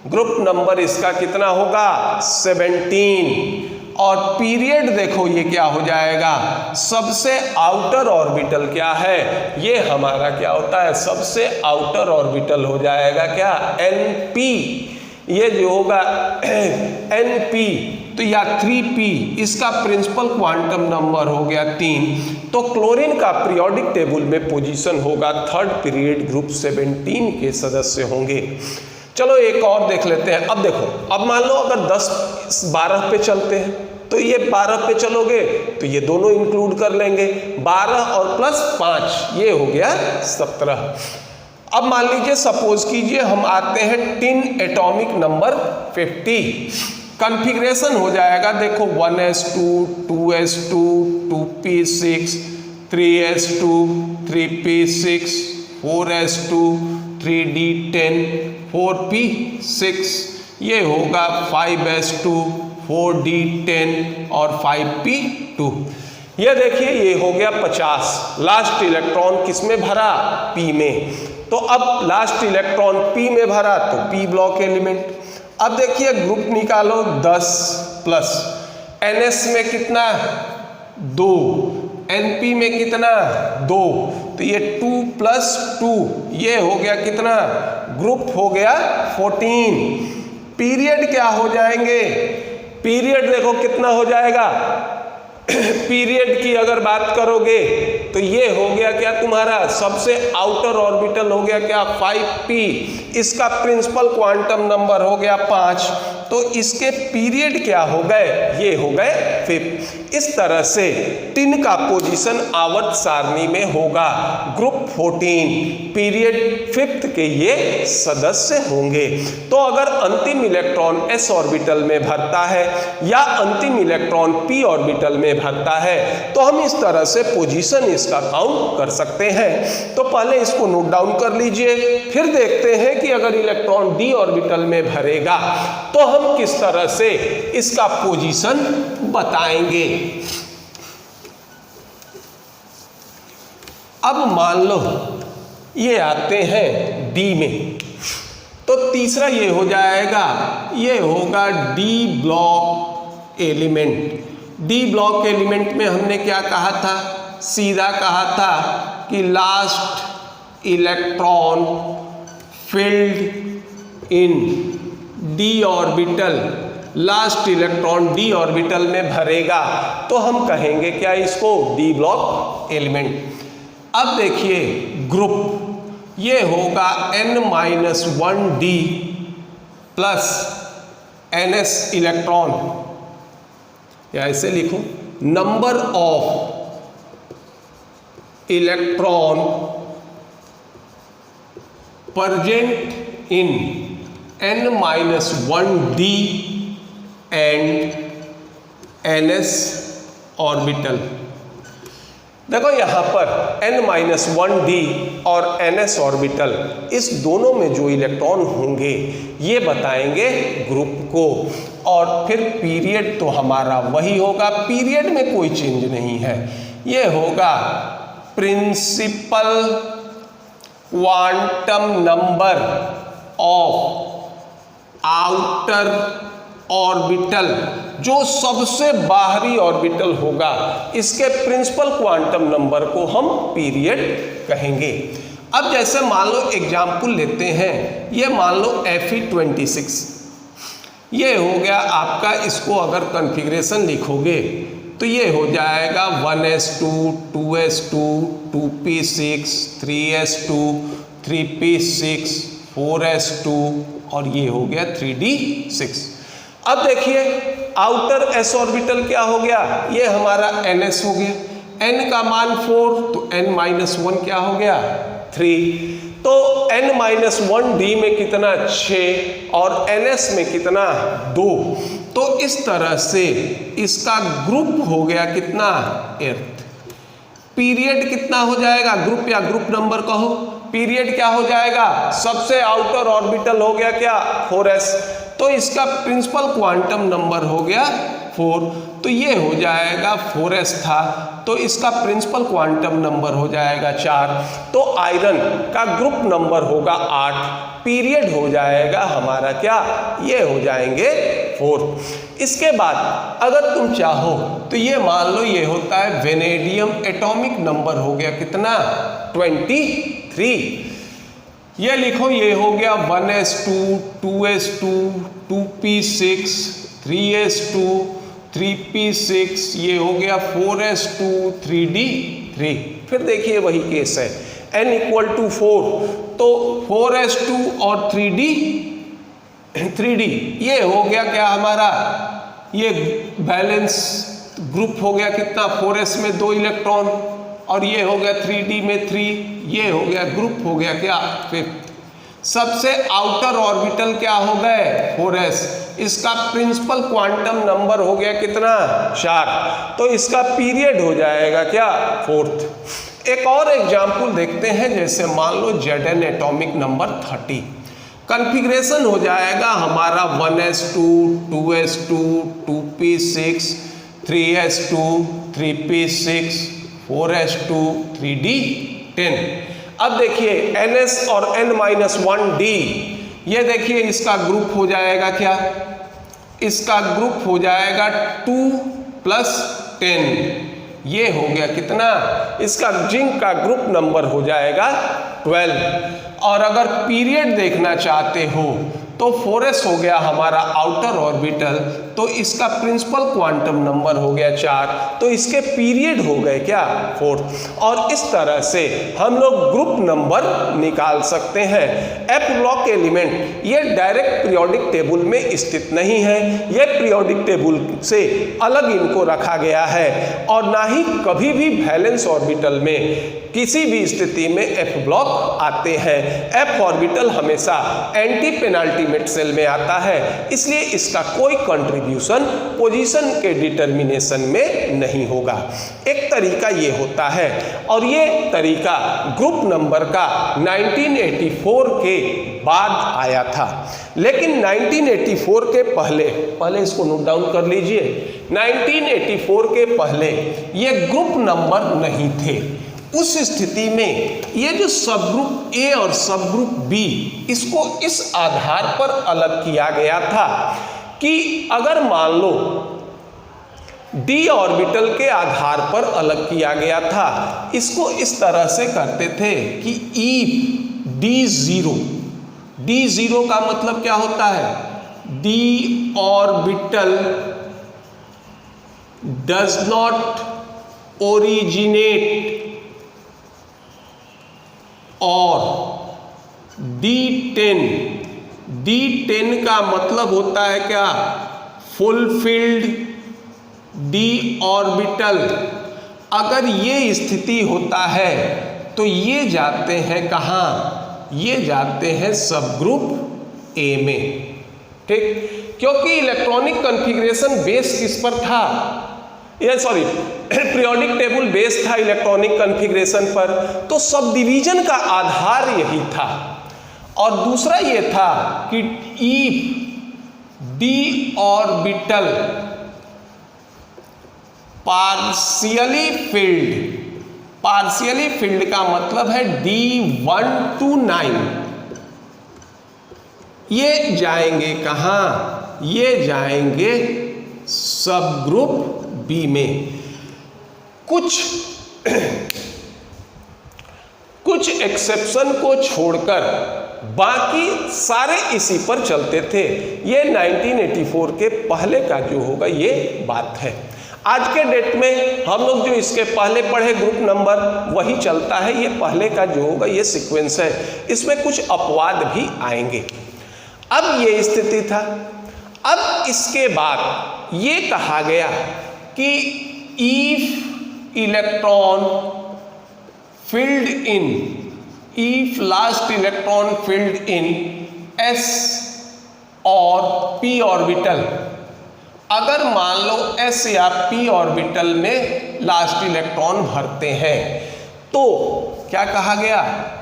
ग्रुप नंबर इसका कितना होगा 17। और पीरियड देखो ये क्या हो जाएगा, सबसे आउटर ऑर्बिटल क्या है, ये हमारा क्या होता है सबसे आउटर ऑर्बिटल हो जाएगा क्या np, ये जो होगा np तो या 3p, इसका प्रिंसिपल क्वांटम नंबर हो गया 3। तो क्लोरीन का पीरियोडिक टेबल में पोजीशन होगा थर्ड पीरियड ग्रुप 17 के सदस्य होंगे। चलो एक और देख लेते हैं। अब देखो, अब मान लो अगर 10-12 पे चलते हैं तो ये 12 पे चलोगे तो ये दोनों इंक्लूड कर लेंगे, 12 और प्लस 5 ये हो गया 17। अब मान लीजिए सपोज कीजिए हम आते हैं टिन एटॉमिक नंबर 50, कॉन्फ़िगरेशन हो जाएगा देखो 1s2 2s2 2p6 3s2 3p6 4s2 3d10 4p6, ये होगा 5s2 4d10 और 5p2। ये देखिए ये हो गया 50, लास्ट इलेक्ट्रॉन किसमें भरा p में, तो अब लास्ट इलेक्ट्रॉन p में भरा तो p ब्लॉक एलिमेंट। अब देखिए ग्रुप निकालो 10 प्लस ns में कितना 2, np में कितना 2, तो ये 2 प्लस 2 ये हो गया कितना, ग्रुप हो गया 14। पीरियड क्या हो जाएंगे, पीरियड देखो कितना हो जाएगा पीरियड की अगर बात करोगे तो ये हो गया क्या तुम्हारा सबसे आउटर ऑर्बिटल हो गया क्या 5p, इसका प्रिंसिपल क्वांटम नंबर हो गया 5, तो इसके पीरियड क्या हो गए, ये हो गए 5। इस तरह से टिन का पोजीशन आवर्त सारणी में होगा ग्रुप 14, पीरियड 5th के ये सदस्य होंगे। तो अगर अंतिम इलेक्ट्रॉन s ऑर्बिटल में भरता है या अंतिम इलेक्ट्रॉन p ऑर्बिटल में भरता है तो हम इस तरह से पोजीशन इसका काउंट कर सकते हैं। तो पहले इसको नोट डाउन कर लीजिए, फिर देखते हैं कि अगर इलेक्ट्रॉन d ऑर्बिटल में भरेगा तो हम किस तरह से इसका पोजीशन बताएंगे। अब मान लो ये आते हैं d में, तो तीसरा ये हो जाएगा, ये होगा d block element. D block element में हमने क्या कहा था, सीधा कहा था कि last electron filled in D orbital, last electron D orbital में भरेगा तो हम कहेंगे क्या इसको डी ब्लॉक एलिमेंट। अब देखिए ग्रुप ये होगा n-1d प्लस ns इलेक्ट्रॉन, या ऐसे लिखो number of electron present in n-1d and ns orbital. देखो यहाँ पर n-1d और ns ऑर्बिटल, इस दोनों में जो इलेक्ट्रॉन होंगे ये बताएंगे ग्रुप को। और फिर पीरियड तो हमारा वही होगा, पीरियड में कोई चेंज नहीं है, ये होगा principal quantum number of outer orbital. जो सबसे बाहरी ऑर्बिटल होगा इसके प्रिंसिपल क्वांटम नंबर को हम पीरियड कहेंगे। अब जैसे मान लो एग्जाम्पल लेते हैं, ये मान लो Fe26, ये हो गया आपका, इसको अगर कॉन्फ़िगरेशन लिखोगे तो ये हो जाएगा 1s2 2s2 2p6 3s2 3p6 4s2 और ये हो गया 3d6। अब देखिए आउटर s ऑर्बिटल क्या हो गया, ये हमारा ns हो गया, n का मान 4 तो n-1 क्या हो गया 3, तो n-1d में कितना 6 और ns में कितना 2, तो इस तरह से इसका ग्रुप हो गया कितना 8। पीरियड कितना हो जाएगा, ग्रुप या ग्रुप नंबर कहो, पीरियड क्या हो जाएगा, सबसे आउटर ऑर्बिटल हो गया क्या 4s, तो इसका प्रिंसिपल क्वांटम नंबर हो गया 4, तो ये हो जाएगा 4s था, तो इसका प्रिंसिपल क्वांटम नंबर हो जाएगा 4, तो आयरन का ग्रुप नंबर होगा 8, पीरियड हो जाएगा हमारा क्या, ये हो जाएंगे 4। इसके बाद अगर तुम चाहो तो ये मान लो ये होता है वेनेडियम, एटॉमिक नंबर हो गया कितना 23, ये लिखो ये हो गया 1s2 2s2 2p6 3s2 3p6, ये हो गया 4s2 3d3। फिर देखिए वही केस है, n=4 तो 4s2 और 3d ये हो गया क्या हमारा, ये बैलेंस ग्रुप हो गया कितना 4s में 2 इलेक्ट्रॉन और ये हो गया 3d में 3, ये हो गया ग्रुप हो गया क्या 5th। सबसे आउटर ऑर्बिटल क्या हो गए 4s, इसका प्रिंसिपल क्वांटम नंबर हो गया कितना 4, तो इसका पीरियड हो जाएगा क्या 4th। एक और एग्जाम्पल देखते हैं, जैसे मान लो Zn एटॉमिक नंबर 30, कॉन्फ़िगरेशन हो जाएगा हमारा 1s2 2s2 2p6 3s2 3p6 4s2 3d10। अब देखिए ns और n-1d, ये देखिए इसका ग्रुप हो जाएगा क्या, इसका ग्रुप हो जाएगा 2 + 10, ये हो गया कितना, इसका जिंक का ग्रुप नंबर हो जाएगा 12। और अगर पीरियड देखना चाहते हो तो 4s हो गया हमारा आउटर ऑर्बिटल, तो इसका प्रिंसिपल क्वांटम नंबर हो गया 4, तो इसके पीरियड हो गए क्या 4th। और इस तरह से हम लोग ग्रुप नंबर निकाल सकते हैं। एफ ब्लॉक एलिमेंट ये डायरेक्ट पीरियोडिक टेबल में स्थित नहीं है, ये पीरियोडिक टेबल से अलग इनको रखा गया है और ना ही कभी भी वैलेंस ऑर्बिटल में किसी भी स्थिति में एफ ब्लॉक आते हैं। एफ ऑर्बिटल हमेशा एंटी पेनाल्टीमेट सेल में आता है, इसलिए इसका कोई कंट्रीब्यूशन पोजीशन के डिटर्मिनेशन में नहीं होगा। एक तरीका ये होता है और ये तरीका ग्रुप नंबर का 1984 के बाद आया था, लेकिन 1984 के पहले इसको नोट डाउन कर लीजिए, 1984 के पहले ये ग्रुप नंबर नहीं थे। उस स्थिति में ये जो सब ग्रुप ए और सब ग्रुप बी, इसको इस आधार पर अलग किया गया था कि अगर मान लो डी ऑर्बिटल के आधार पर अलग किया गया था, इसको इस तरह से करते थे कि ई डी जीरो का मतलब क्या होता है, D orbital does not originate और D10 का मतलब होता है क्या, फुलफिल्ड डी ऑर्बिटल। अगर ये स्थिति होता है तो ये जाते हैं कहाँ, ये जाते हैं सब ग्रुप ए में, ठीक, क्योंकि इलेक्ट्रॉनिक कॉन्फ़िगरेशन बेस किस पर था, ये सॉरी पीरियोडिक टेबल बेस्ड था इलेक्ट्रॉनिक कॉन्फ़िगरेशन पर, तो सब डिवीजन का आधार यही था। और दूसरा ये था कि if D orbital partially field का मतलब है D1 to 9, ये जाएंगे कहाँ, ये जाएंगे सब ग्रुप बी में। कुछ एक्सेप्शन को छोड़कर बाकी सारे इसी पर चलते थे। ये 1984 के पहले का जो होगा ये बात है। आज के डेट में हम लोग जो इसके पहले पढ़े ग्रुप नंबर वही चलता है, ये पहले का जो होगा ये सीक्वेंस है। इसमें कुछ अपवाद भी आएंगे। अब ये स्थिति था। अब इसके बाद ये कहा गया कि if electron filled in, if last electron filled in s और p ऑर्बिटल, अगर मान लो s या p ऑर्बिटल में लास्ट इलेक्ट्रॉन भरते हैं तो क्या कहा गया,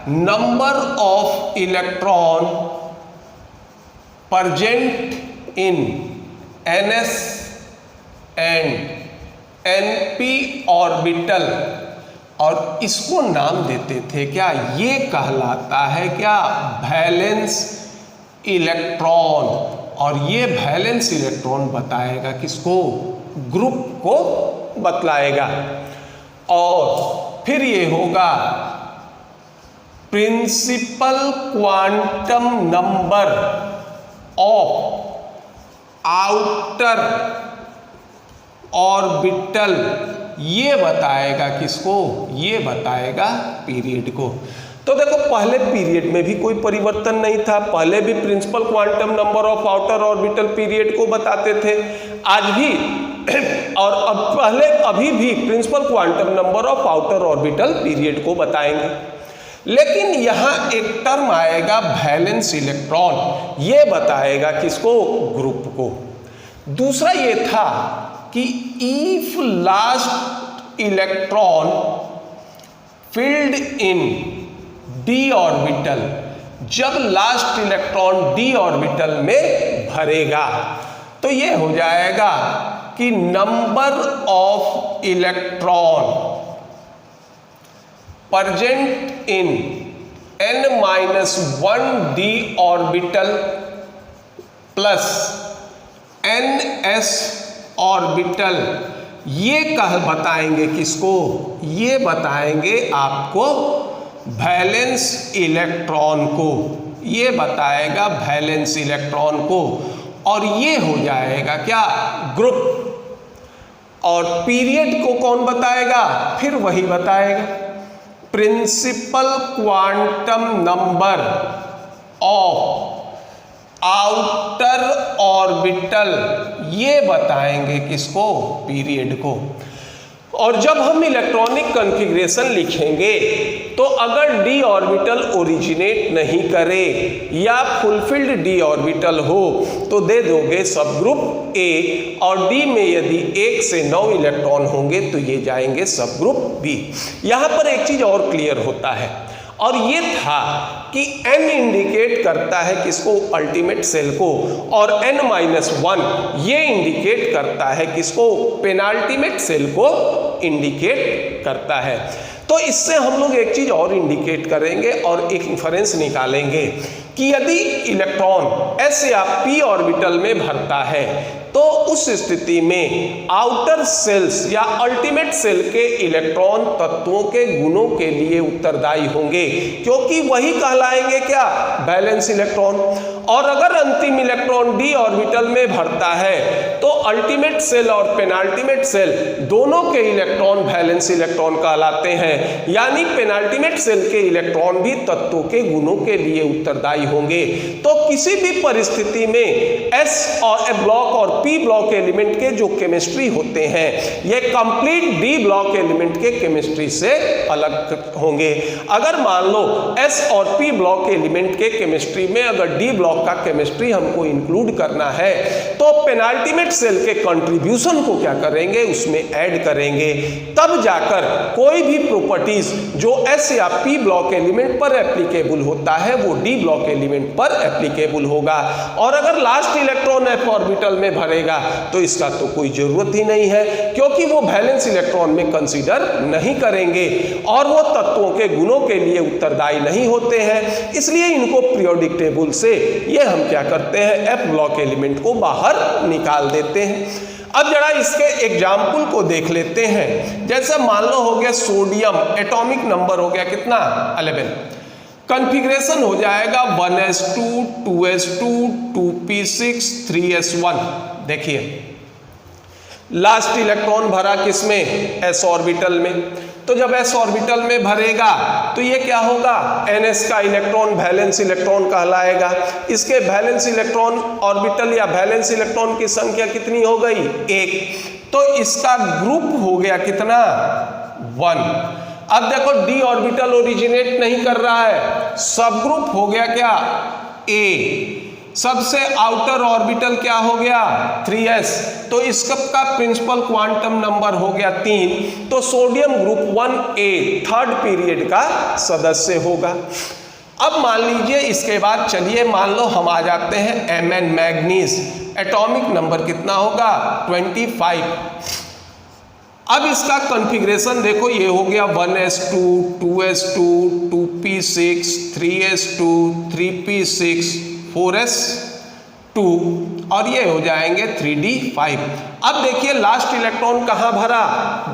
number of electron present in ns and np orbital, और इसको नाम देते थे क्या, ये कहलाता है क्या, वैलेंस इलेक्ट्रॉन। और ये वैलेंस इलेक्ट्रॉन बताएगा किसको, ग्रुप को बतलाएगा। और फिर ये होगा principal quantum number of outer orbital, ये बताएगा किसको, ये बताएगा पीरियड को। तो देखो पहले पीरियड में भी कोई परिवर्तन नहीं था, पहले भी principal quantum number of outer orbital period को बताते थे, आज भी और अब पहले अभी भी principal quantum number of outer orbital period को बताएंगे। लेकिन यहाँ एक टर्म आएगा वैलेंस इलेक्ट्रॉन, ये बताएगा किसको, ग्रुप को। दूसरा ये था कि if last electron filled in D orbital, जब लास्ट इलेक्ट्रॉन डी ऑर्बिटल में भरेगा तो ये हो जाएगा कि number of electron present in n-1 D orbital plus ns orbital, ये बताएंगे किसको, ये बताएंगे आपको वैलेंस इलेक्ट्रॉन को, ये बताएगा वैलेंस इलेक्ट्रॉन को। और ये हो जाएगा क्या, ग्रुप। और पीरियड को कौन बताएगा, फिर वही बताएगा principal quantum number of outer orbital, ये बताएंगे किसको, पीरियड को। और जब हम इलेक्ट्रॉनिक कॉन्फ़िगरेशन लिखेंगे तो अगर डी ऑर्बिटल ओरिजिनेट नहीं करे या फुलफिल्ड डी ऑर्बिटल हो तो दे दोगे सब ग्रुप ए, और डी में यदि 1 से 9 इलेक्ट्रॉन होंगे तो ये जाएंगे सब ग्रुप बी। यहाँ पर एक चीज और क्लियर होता है, और ये था कि n इंडिकेट करता है किसको, अल्टीमेट सेल को, और n-1 ये इंडिकेट करता है किसको, पेनाल्टीमेट सेल को इंडिकेट करता है। तो इससे हम लोग एक चीज और इंडिकेट करेंगे और एक इंफरेंस निकालेंगे कि यदि इलेक्ट्रॉन s या p ऑर्बिटल में भरता है तो उस स्थिति में आउटर सेल्स या अल्टीमेट सेल के इलेक्ट्रॉन तत्वों के गुणों के लिए उत्तरदायी होंगे, क्योंकि वही कहलाएंगे क्या, वैलेंस इलेक्ट्रॉन। और अगर अंतिम इलेक्ट्रॉन डी ऑर्बिटल में भरता है तो अल्टीमेट सेल और पेनाल्टीमेट सेल दोनों के इलेक्ट्रॉन वैलेंस इलेक्ट्रॉन कहलाते हैं, यानी पेनाल्टीमेट सेल के इलेक्ट्रॉन भी तत्वों के गुणों के लिए उत्तरदायी होंगे। तो किसी भी परिस्थिति में s और ब्लॉक और p ब्लॉक एलिमेंट के जो केमिस्ट्री होते हैं ये कंप्लीट d ब्लॉक एलिमेंट के केमिस्ट्री से अलग होंगे। अगर मान लो s और p ब्लॉक एलिमेंट के केमिस्ट्री में अगर d ब्लॉक का केमिस्ट्री हमको इंक्लूड करना है तो पेनाल्टीमेट सेल के कंट्रीब्यूशन को क्या करेंगे, उसमें ऐड करेंगे, तब जाकर कोई भी प्रॉपर्टीज जो एस या पी ब्लॉक एलिमेंट पर एप्लीकेबल होता है वो डी ब्लॉक एलिमेंट पर एप्लीकेबल होगा। और अगर लास्ट इलेक्ट्रॉन एफ ऑर्बिटल में भरेगा तो इसका तो कोई जरूरत ही नहीं है, क्योंकि वो वैलेंस इलेक्ट्रॉन में कंसीडर नहीं करेंगे और वो तत्वों के गुणों के लिए उत्तरदायी नहीं होते हैं, इसलिए इनको पीरियोडिक टेबल से ये हम क्या करते हैं, एफ ब्लॉक एलिमेंट को बाहर निकाल देते हैं। अब जरा इसके एग्जाम्पल को देख लेते हैं। जैसे मान लो हो गया सोडियम, एटॉमिक नंबर हो गया कितना 11, कॉन्फ़िगरेशन हो जाएगा 1s2 2s2 2p6 3s1। देखिए लास्ट इलेक्ट्रॉन भरा किसमें, s ऑर्बिटल में, तो जब s ऑर्बिटल में भरेगा तो ये क्या होगा, ns का इलेक्ट्रॉन वैलेंस इलेक्ट्रॉन कहलाएगा। इसके वैलेंस इलेक्ट्रॉन ऑर्बिटल या वैलेंस इलेक्ट्रॉन की संख्या कितनी हो गई, 1, तो इसका ग्रुप हो गया कितना 1। अब देखो डी ऑर्बिटल ओरिजिनेट नहीं कर रहा है, सब ग्रुप हो गया क्या A, सबसे आउटर ऑर्बिटल क्या हो गया 3s, तो इसका प्रिंसिपल क्वांटम नंबर हो गया 3, तो sodium group 1a third period का सदस्य होगा। अब मान लीजिए इसके बाद चलिए मान लो हम आ जाते हैं Mn मैग्नीज, एटॉमिक नंबर कितना होगा 25। अब इसका कॉन्फ़िगरेशन देखो, ये हो गया 1s2 2s2 2p6 3s2 3p6 4s2 और ये हो जाएंगे 3d5। अब देखिए लास्ट इलेक्ट्रॉन कहाँ भरा,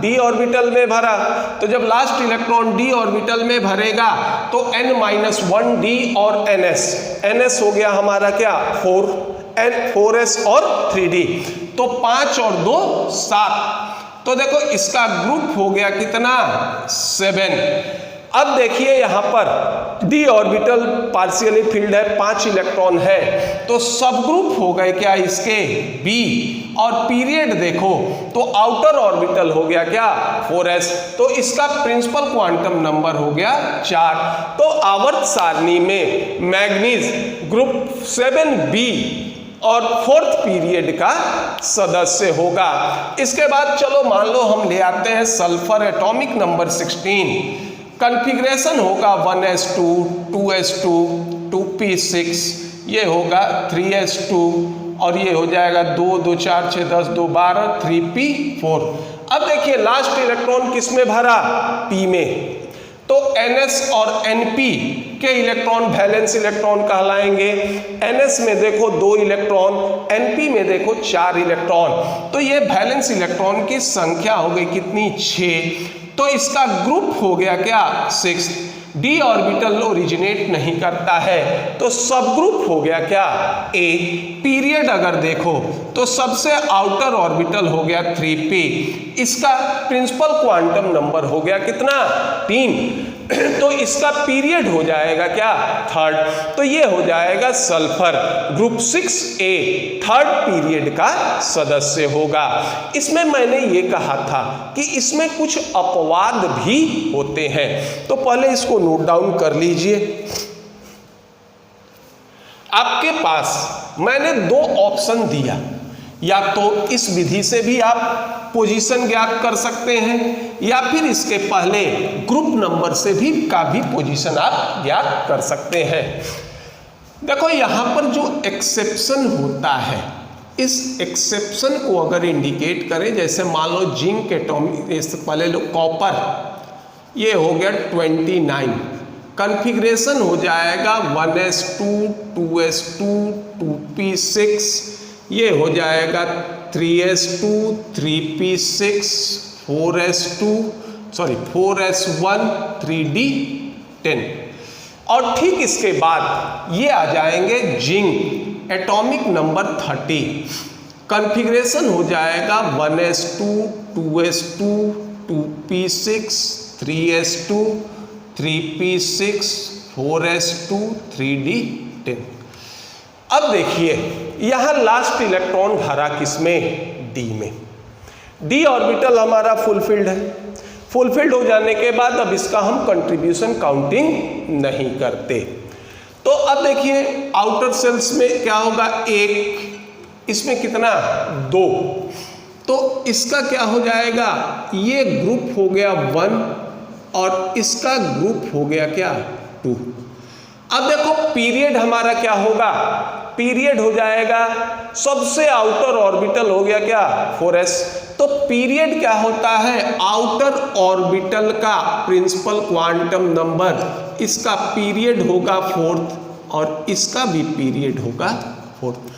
d ऑर्बिटल में भरा, तो जब लास्ट इलेक्ट्रॉन d ऑर्बिटल में भरेगा तो n-1d और ns हो गया हमारा क्या 4s और 3d, तो 5 और 2 7, तो देखो इसका ग्रुप हो गया कितना 7। अब देखिए यहाँ पर d ऑर्बिटल पार्शियली फिल्ड है, 5 इलेक्ट्रॉन है, तो सब ग्रुप हो गए क्या इसके B, और पीरियड देखो तो आउटर ऑर्बिटल हो गया क्या 4s, तो इसका प्रिंसिपल क्वांटम नंबर हो गया 4। तो आवर्त सारणी में मैग्नीज ग्रुप 7b और 4th पीरियड का सदस्य होगा। इसके बाद चलो मान लो हम ले आते हैं सल्फर, एटॉमिक नंबर 16, कॉन्फ़िगरेशन होगा 1s2 2s2 2p6, ये होगा 3s2 और ये हो जाएगा 2 2 4 6 10 2 12 3p4। अब देखिए लास्ट इलेक्ट्रॉन किस में भरा, p में, तो ns और np के इलेक्ट्रॉन वैलेंस इलेक्ट्रॉन कहलाएंगे। ns में देखो 2 इलेक्ट्रॉन, np में देखो 4 इलेक्ट्रॉन, तो ये वैलेंस इलेक्ट्रॉन की संख्या हो गई कितनी 6, तो इसका ग्रुप हो गया क्या 6। डी ऑर्बिटल ओरिजिनेट नहीं करता है तो सब ग्रुप हो गया क्या A। पीरियड अगर देखो तो सबसे आउटर ऑर्बिटल हो गया 3p, इसका प्रिंसिपल क्वांटम नंबर हो गया कितना 3, तो इसका पीरियड हो जाएगा क्या 3rd, तो ये हो जाएगा sulphur group 6a third period का सदस्य होगा। इसमें मैंने ये कहा था कि इसमें कुछ अपवाद भी होते हैं, तो पहले इसको नोट डाउन कर लीजिए। आपके पास मैंने 2 ऑप्शन दिया, या तो इस विधि से भी आप पोजीशन ज्ञात कर सकते हैं या फिर इसके पहले ग्रुप नंबर से भी का भी पोजीशन आप ज्ञात कर सकते हैं। देखो यहाँ पर जो एक्सेप्शन होता है, इस एक्सेप्शन को अगर इंडिकेट करें, जैसे मान लो जिंक एटॉमिक, इससे पहले लो कॉपर, ये हो गया 29, कॉन्फ़िगरेशन हो जाएगा 1s2 2s2 2p6, ये हो जाएगा 3s2 3p6 4s1 3d10। और ठीक इसके बाद ये आ जाएंगे जिंक, एटॉमिक नंबर 30, कॉन्फ़िगरेशन हो जाएगा 1s2 2s2 2p6 3s2 3p6 4s2 3d10। अब देखिए यहाँ लास्ट इलेक्ट्रॉन भरा किसमें, डी में। डी ऑर्बिटल हमारा फुलफिल्ड है, फुलफिल्ड हो जाने के बाद अब इसका हम कंट्रीब्यूशन काउंटिंग नहीं करते। तो अब देखिए आउटर सेल्स में क्या होगा, 1 इसमें कितना 2, तो इसका क्या हो जाएगा, ये ग्रुप हो गया 1 और इसका ग्रुप हो गया क्या 2। अब देखो पीरियड हमारा क्या होगा, पीरियड हो जाएगा सबसे आउटर ऑर्बिटल हो गया क्या 4s। तो पीरियड क्या होता है, आउटर ऑर्बिटल का प्रिंसिपल क्वांटम नंबर, इसका पीरियड होगा 4th और इसका भी पीरियड होगा 4th।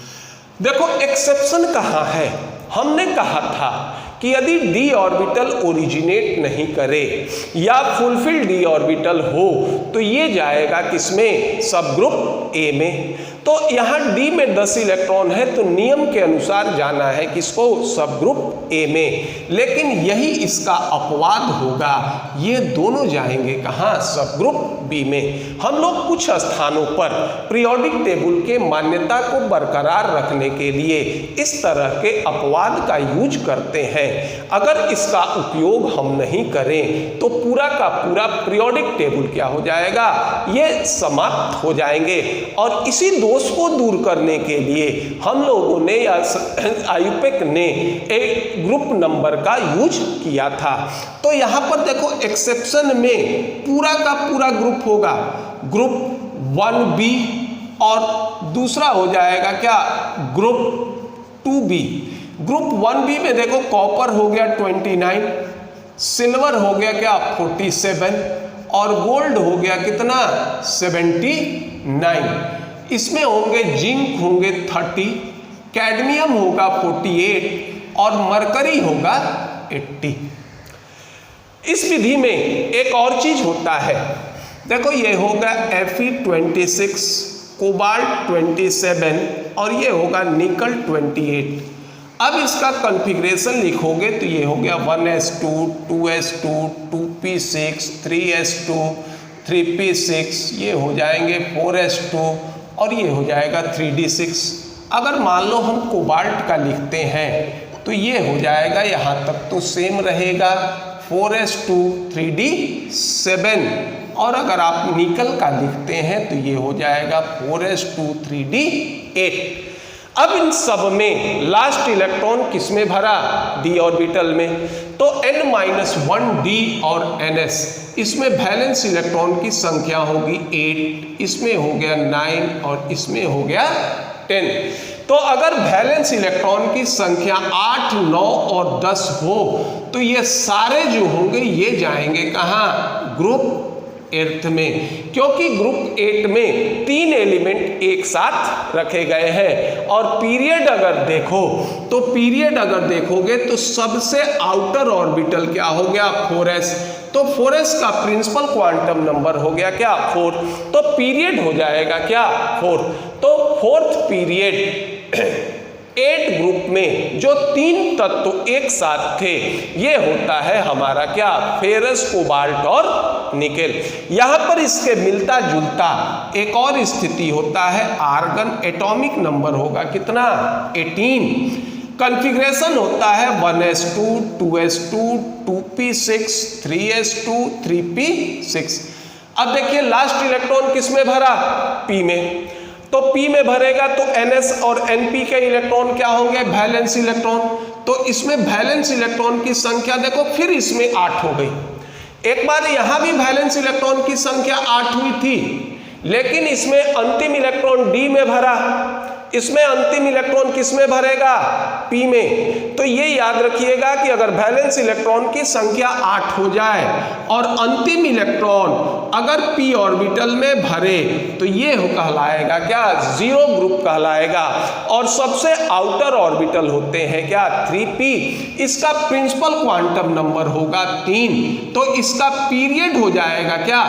देखो एक्सेप्शन कहाँ है, हमने कहा था कि यदि d ऑर्बिटल ओरिजिनेट नहीं करे या फुलफिल d ऑर्बिटल हो तो ये जाएगा किसमें, सब ग्रुप A में। तो यहाँ D में 10 इलेक्ट्रॉन है तो नियम के अनुसार जाना है किसको, सब ग्रुप A में। लेकिन यही इसका अपवाद होगा, ये दोनों जाएंगे कहाँ, सब ग्रुप B में। हम लोग कुछ स्थानों पर पीरियोडिक टेबल के मान्यता को बरकरार रखने के लिए इस तरह के अपवाद का यूज करते हैं। अगर इसका उपयोग हम नहीं करें तो पूरा का पूरा पीरियोडिक टेबल क्या हो जाएगा, ये समाप्त हो जाएंगे। और इसी दोष को दूर करने के लिए हम लोगों ने या आयुपेक ने एक ग्रुप नंबर का यूज किया था। तो यहाँ पर देखो एक्सेप्शन में पूरा का पूरा ग्रुप होगा, ग्रुप 1b और दूसरा हो जाएगा क्या, ग्रुप 2b। ग्रुप 1b में देखो कॉपर हो गया 29, सिल्वर हो गया क्या 47 और गोल्ड हो गया कितना 79। इसमें होंगे जिंक होंगे 30, कैडमियम होगा 48 और मरकरी होगा 80। इस विधि में एक और चीज होता है, देखो ये होगा Fe26, कोबाल्ट 27 और ये होगा निकल 28। अब इसका कॉन्फ़िगरेशन लिखोगे तो ये हो गया 1s2, 2s2, 2p6, 3s2, 3p6, ये हो जाएंगे 4s2 और ये हो जाएगा 3d6। अगर मान लो हम कोबाल्ट का लिखते हैं तो ये हो जाएगा, यहाँ तक तो सेम रहेगा 4s2, 3d7 और अगर आप निकल का लिखते हैं तो ये हो जाएगा 4s2, 3d8। अब इन सब में लास्ट इलेक्ट्रॉन किस में भरा, d ऑर्बिटल में। तो n-1d और ns, इसमें वैलेंस इलेक्ट्रॉन की संख्या होगी 8, इसमें हो गया 9 और इसमें हो गया 10। तो अगर वैलेंस इलेक्ट्रॉन की संख्या 8, 9 और 10 हो तो ये सारे जो होंगे ये जाएंगे कहाँ, ग्रुप 8 में, क्योंकि ग्रुप 8 में 3 एलिमेंट एक साथ रखे गए हैं। और पीरियड अगर देखो तो पीरियड अगर देखोगे तो सबसे आउटर ऑर्बिटल क्या हो गया 4s, तो 4s का प्रिंसिपल क्वांटम नंबर हो गया क्या 4, तो पीरियड हो जाएगा क्या 4। तो फोर्थ पीरियड 8 ग्रुप में जो 3 तत्व एक साथ थे ये होता है हमारा क्या, फेरस, कोबाल्ट और निकेल। यहाँ पर इसके मिलता जुलता एक और स्थिति होता है आर्गन, एटॉमिक नंबर होगा कितना 18, कॉन्फ़िगरेशन होता है 1s2, 2s2, 2p6, 3s2, 3p6। अब देखिए लास्ट इलेक्ट्रॉन किस में भरा, p में, तो p में भरेगा तो ns और np के इलेक्ट्रॉन क्या होंगे, वैलेंस इलेक्ट्रॉन। तो इसमें वैलेंस इलेक्ट्रॉन की संख्या देखो फिर इसमें 8 हो गई। एक बार यहां भी वैलेंस इलेक्ट्रॉन की संख्या 8 हुई थी, लेकिन इसमें अंतिम इलेक्ट्रॉन d में भरा, इसमें अंतिम इलेक्ट्रॉन किस में भरेगा, p में। तो ये याद रखिएगा कि अगर वैलेंस इलेक्ट्रॉन की संख्या 8 हो जाए और अंतिम इलेक्ट्रॉन अगर p ऑर्बिटल में भरे तो ये कहलाएगा क्या, 0 ग्रुप कहलाएगा। और सबसे आउटर ऑर्बिटल होते हैं क्या 3p, इसका प्रिंसिपल क्वांटम नंबर होगा 3, तो इसका पीरियड हो जाएगा क्या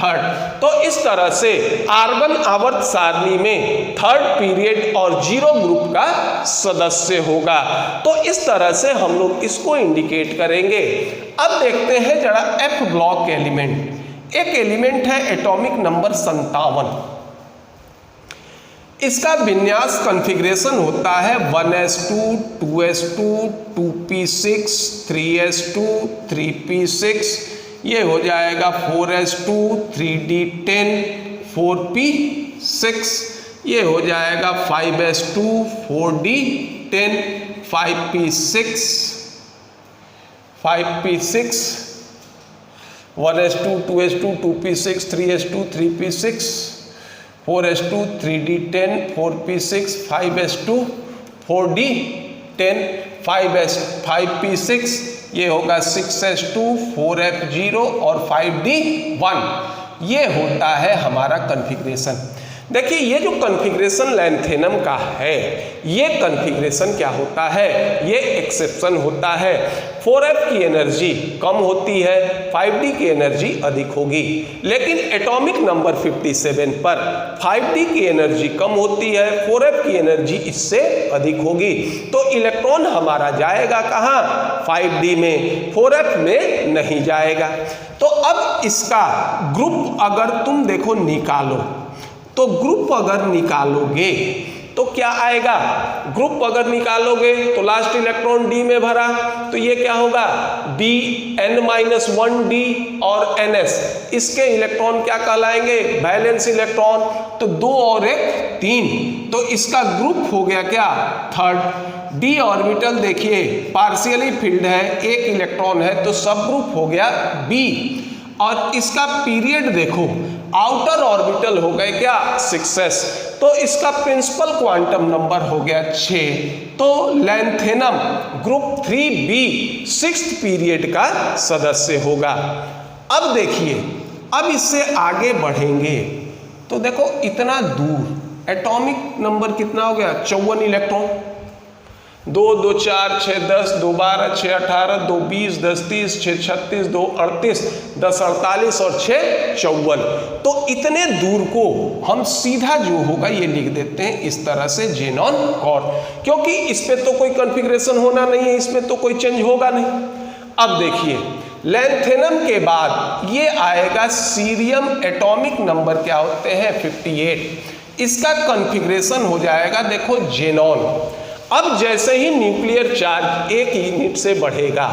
3rd। तो इस तरह से आर्गन आवर्त सारणी में 3rd पीरियड और 0 ग्रुप का सदस्य होगा। तो इस तरह से हम लोग इसको इंडिकेट करेंगे। अब देखते हैं जरा F ब्लॉक एलिमेंट। एक एलिमेंट है एटॉमिक नंबर 57, इसका विन्यास कॉन्फ़िगरेशन होता है 1s2, 2s2, 2p6, 3s2, 3p6, ये हो जाएगा 4s2, 3d10, 4p6। ये हो जाएगा 5s2 4d10 5p6 5p6 1s2 2s2 2p6 3s2 3p6 4s2 3d10 4p6 5s2 4d10 5p6 ये होगा 6s2 4f0 और 5d1। ये होता है हमारा कॉन्फ़िगरेशन। देखिए ये जो कॉन्फ़िगरेशन लैंथेनम का है, ये कॉन्फ़िगरेशन क्या होता है, ये एक्सेप्शन होता है। 4f की एनर्जी कम होती है, 5d की एनर्जी अधिक होगी। लेकिन एटॉमिक नंबर 57 पर 5d की एनर्जी कम होती है, 4f की एनर्जी इससे अधिक होगी। तो इलेक्ट्रॉन हमारा जाएगा कहाँ, 5d में, 4f में नहीं जाएगा। तो अब इसका ग्रुप अगर तुम देखो निकालो, तो ग्रुप अगर निकालोगे तो क्या आएगा, ग्रुप अगर निकालोगे तो लास्ट इलेक्ट्रॉन d में भरा, तो ये क्या होगा Bn-1d और ns, इसके इलेक्ट्रॉन क्या कहलाएंगे, वैलेंस इलेक्ट्रॉन। तो 2 और 1 3, तो इसका ग्रुप हो गया क्या, थर्ड। d ऑर्बिटल देखिए पार्शियली फिल्ड है, 1 इलेक्ट्रॉन है, तो सब ग्रुप हो गया b। और इसका पीरियड देखो, आउटर ऑर्बिटल हो गए क्या 6s, तो इसका प्रिंसिपल क्वांटम नंबर हो गया 6। तो lanthanum group 3b 6th period का सदस्य होगा। अब देखिए, अब इससे आगे बढ़ेंगे तो देखो इतना दूर एटॉमिक नंबर कितना हो गया 54 इलेक्ट्रॉन, 2 2 4 6 10 2 12 6 18 2 20 10 30 6 36 2 38 10 48 और 6 54। तो इतने दूर को हम सीधा जो होगा ये लिख देते हैं इस तरह से जेनॉन कॉर, क्योंकि इस पे तो कोई कॉन्फ़िगरेशन होना नहीं है, इसमें तो कोई चेंज होगा नहीं। अब देखिए लैंथेनम के बाद ये आएगा सीरियम, एटॉमिक नंबर क्या होते हैं 58, इसका कॉन्फ़िगरेशन हो जाएगा देखो जेनॉन। अब जैसे ही न्यूक्लियर चार्ज 1 यूनिट से बढ़ेगा,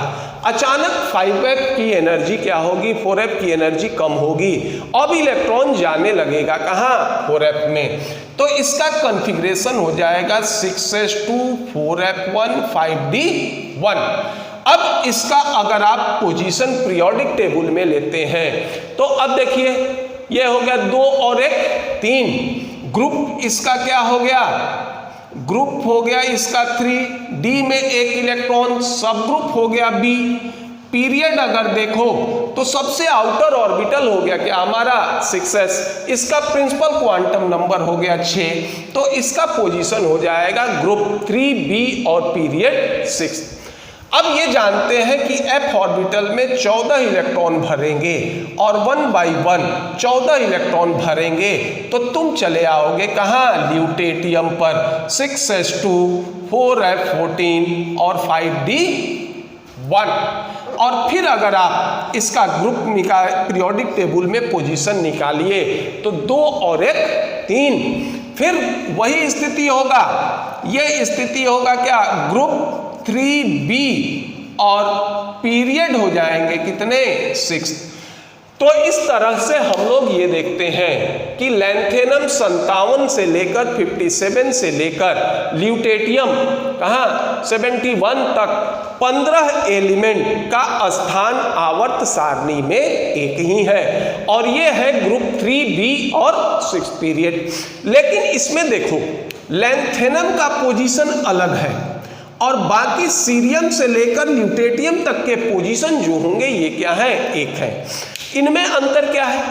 अचानक 5f की एनर्जी क्या होगी, 4f की एनर्जी कम होगी। अब इलेक्ट्रॉन जाने लगेगा कहाँ, 4f में, तो इसका कॉन्फ़िगरेशन हो जाएगा 6s2 4f1 5d1। अब इसका अगर आप पोजीशन पीरियोडिक टेबल में लेते हैं तो अब देखिए ये हो गया 2 और 1 3, ग्रुप इसका क्या हो गया, ग्रुप हो गया इसका 3, d में 1 इलेक्ट्रॉन, सब ग्रुप हो गया b। पीरियड अगर देखो तो सबसे आउटर ऑर्बिटल हो गया क्या हमारा 6s, इसका प्रिंसिपल क्वांटम नंबर हो गया 6, तो इसका पोजीशन हो जाएगा ग्रुप 3b और पीरियड 6। अब ये जानते हैं कि f ऑर्बिटल में 14 इलेक्ट्रॉन भरेंगे और 1 बाई 1 14 इलेक्ट्रॉन भरेंगे, तो तुम चले आओगे कहाँ, ल्यूटेटियम पर 6s2 4f14 और 5d1। और फिर अगर आप इसका ग्रुप पीरियोडिक टेबल में पोजीशन निकालिए तो 2 और 1 3, फिर वही स्थिति होगा, ये स्थिति होगा क्या, ग्रुप 3b और पीरियड हो जाएंगे कितने 6। तो इस तरह से हम लोग ये देखते हैं कि लैंथेनम 57 से लेकर 57 से लेकर ल्यूटेटियम कहाँ 71 तक 15 एलिमेंट का स्थान आवर्त सारणी में एक ही है, और ये है ग्रुप 3b और 6 पीरियड। लेकिन इसमें देखो लैंथेनम का पोजीशन अलग है और बाकी सीरियम से लेकर ल्यूटेटियम तक के पोजीशन जो होंगे ये क्या है, एक है। इनमें अंतर क्या है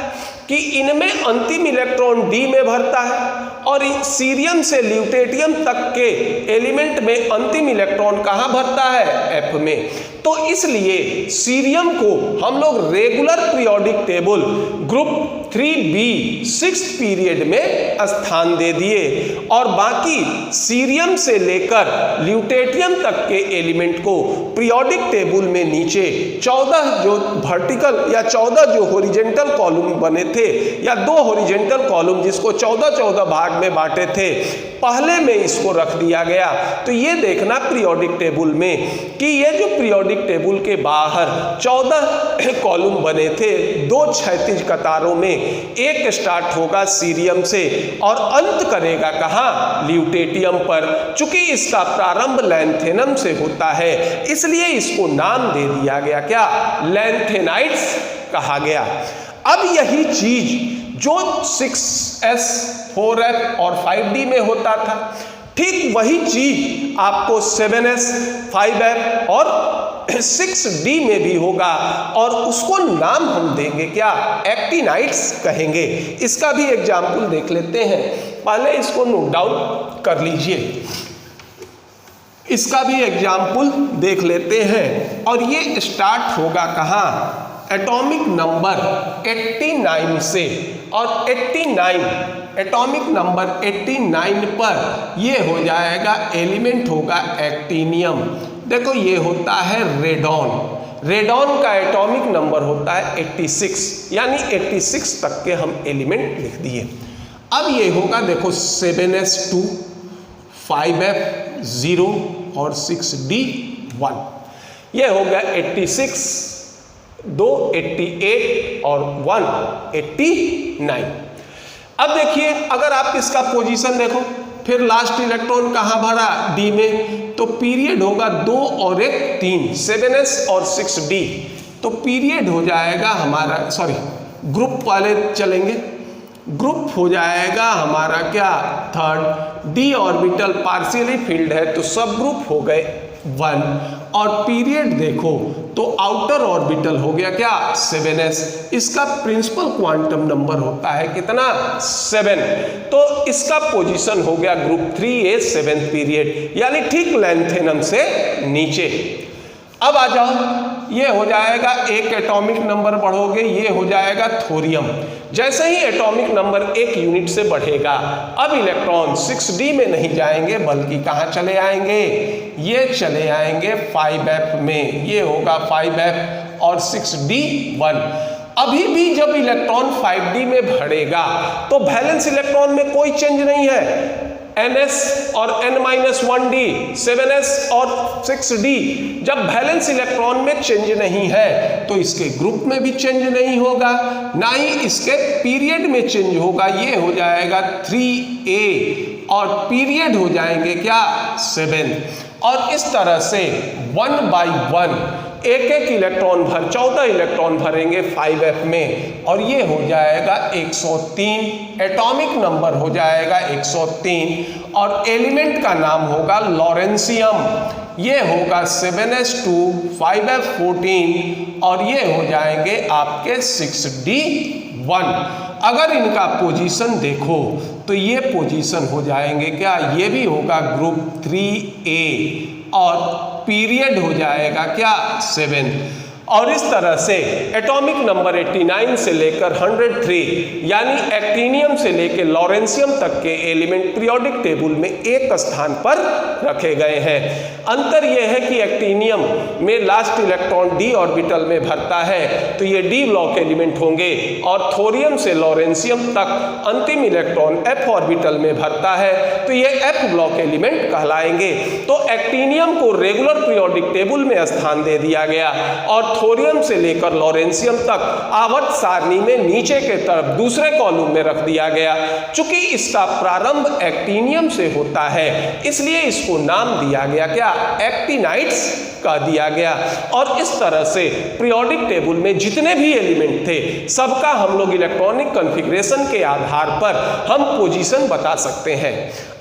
कि इनमें अंतिम इलेक्ट्रॉन d में भरता है और सीरियम से ल्यूटेटियम तक के एलिमेंट में अंतिम इलेक्ट्रॉन कहाँ भरता है, f में। तो इसलिए सीरियम को हम लोग regular periodic table group 3b 6th period में स्थान दे दिए, और बाकी सीरियम से लेकर ल्यूटेटियम तक के एलिमेंट को पीरियोडिक टेबल में नीचे 14 जो वर्टिकल या 14 जो हॉरिजॉन्टल कॉलम बने थे, या 2 हॉरिजॉन्टल कॉलम जिसको 14 भाग में बांटे थे, पहले में इसको रख दिया गया। तो ये देखना पीरियोडिक टेबल में कि ये जो पीरियोडिक टेबल के बाहर 14 कॉलम बने थे 2 क्षैतिज कतारों में, एक स्टार्ट होगा सीरियम से और अंत करेगा कहाँ, ल्यूटेटियम पर। चूंकि इसका प्रारंभ लैंथेनम से होता है इसलिए इसको नाम दे दिया गया क्या, लैंथेनाइड्स कहा गया। अब यही चीज जो 6s 4f और 5d में होता था, ठीक वही चीज आपको 7s 5f और 6d में भी होगा और उसको नाम हम देंगे क्या, एक्टिनाइड्स कहेंगे। इसका भी एग्जाम्पल देख लेते हैं, पहले इसको नोट डाउन कर लीजिए। इसका भी एग्जाम्पल देख लेते हैं और ये स्टार्ट होगा कहाँ, एटॉमिक नंबर 89 से, और 89 एटॉमिक नंबर 89 पर ये हो जाएगा, एलिमेंट होगा एक्टिनियम। देखो ये होता है रेडॉन, रेडॉन का एटॉमिक नंबर होता है 86, यानी 86 तक के हम एलिमेंट लिख दिए। अब ये होगा देखो 7s2 5f 0 और 6d 1, ये हो गया 86, 2 88 और 1 89। अब देखिए अगर आप इसका पोजीशन देखो, फिर लास्ट इलेक्ट्रॉन कहाँ भरा, डी में, तो पीरियड होगा 2 और 1 3, 7s और 6d, तो पीरियड हो जाएगा हमारा, सॉरी ग्रुप वाले चलेंगे, ग्रुप हो जाएगा हमारा क्या, third. D orbital partially field है तो सब ग्रुप हो गए 1, और पीरियड देखो तो आउटर ऑर्बिटल हो गया क्या, 7s। इसका प्रिंसिपल क्वांटम नंबर होता है कितना, 7, तो इसका पोजीशन हो गया ग्रुप 3a 7th पीरियड, यानी ठीक लैंथेनम से नीचे। अब आ जाओ, ये हो जाएगा एक एटॉमिक नंबर बढ़ोगे, ये हो जाएगा थोरियम। जैसे ही एटॉमिक नंबर एक यूनिट से बढ़ेगा, अब इलेक्ट्रॉन 6d में नहीं जाएंगे बल्कि कहाँ चले आएंगे, ये चले आएंगे 5f में, ये होगा 5f और 6d 1। अभी भी जब इलेक्ट्रॉन 5d में बढ़ेगा तो वैलेंस इलेक्ट्रॉन में कोई चेंज नहीं है, ns और n-1d 7s और 6d। जब वैलेंस इलेक्ट्रॉन में चेंज नहीं है तो इसके ग्रुप में भी चेंज नहीं होगा, ना ही इसके पीरियड में चेंज होगा, ये हो जाएगा 3a और पीरियड हो जाएंगे क्या, 7। और इस तरह से 1 बाई 1 एक एक इलेक्ट्रॉन भर 14 इलेक्ट्रॉन भरेंगे 5f में, और ये हो जाएगा 103, एटॉमिक नंबर हो जाएगा 103, और एलिमेंट का नाम होगा लॉरेंशियम, ये होगा 7s2 5f 14, और ये हो जाएंगे आपके 6d 1। अगर इनका पोजीशन देखो तो ये पोजीशन हो जाएंगे क्या, ये भी होगा ग्रुप 3a और पीरियड हो जाएगा क्या, 7। और इस तरह से एटॉमिक नंबर 89 से लेकर 103 यानी एक्टिनियम से लेकर लॉरेंशियम तक के एलिमेंट पीरियोडिक टेबल में एक स्थान पर रखे गए हैं। अंतर यह है कि एक्टिनियम में लास्ट इलेक्ट्रॉन डी ऑर्बिटल में भरता है तो ये डी ब्लॉक एलिमेंट होंगे, और थोरियम से लॉरेंशियम तक अंतिम इलेक्ट्रॉन एफ ऑर्बिटल में भरता है तो ये एफ ब्लॉक एलिमेंट कहलाएंगे। तो एक्टिनियम को रेगुलर पीरियोडिक टेबल में स्थान दे दिया गया और थोरियम से लेकर लॉरेंशियम तक आवर्त सारणी में नीचे के तरफ दूसरे कॉलम में रख दिया गया। चूंकि इसका प्रारंभ एक्टिनियम से होता है इसलिए इसको नाम दिया गया क्या, एक्टिनाइड्स का दिया गया। और इस तरह से पीरियोडिक टेबल में जितने भी एलिमेंट थे सबका हम लोग इलेक्ट्रॉनिक कॉन्फ़िगरेशन के आधार पर हम पोजीशन बता सकते हैं।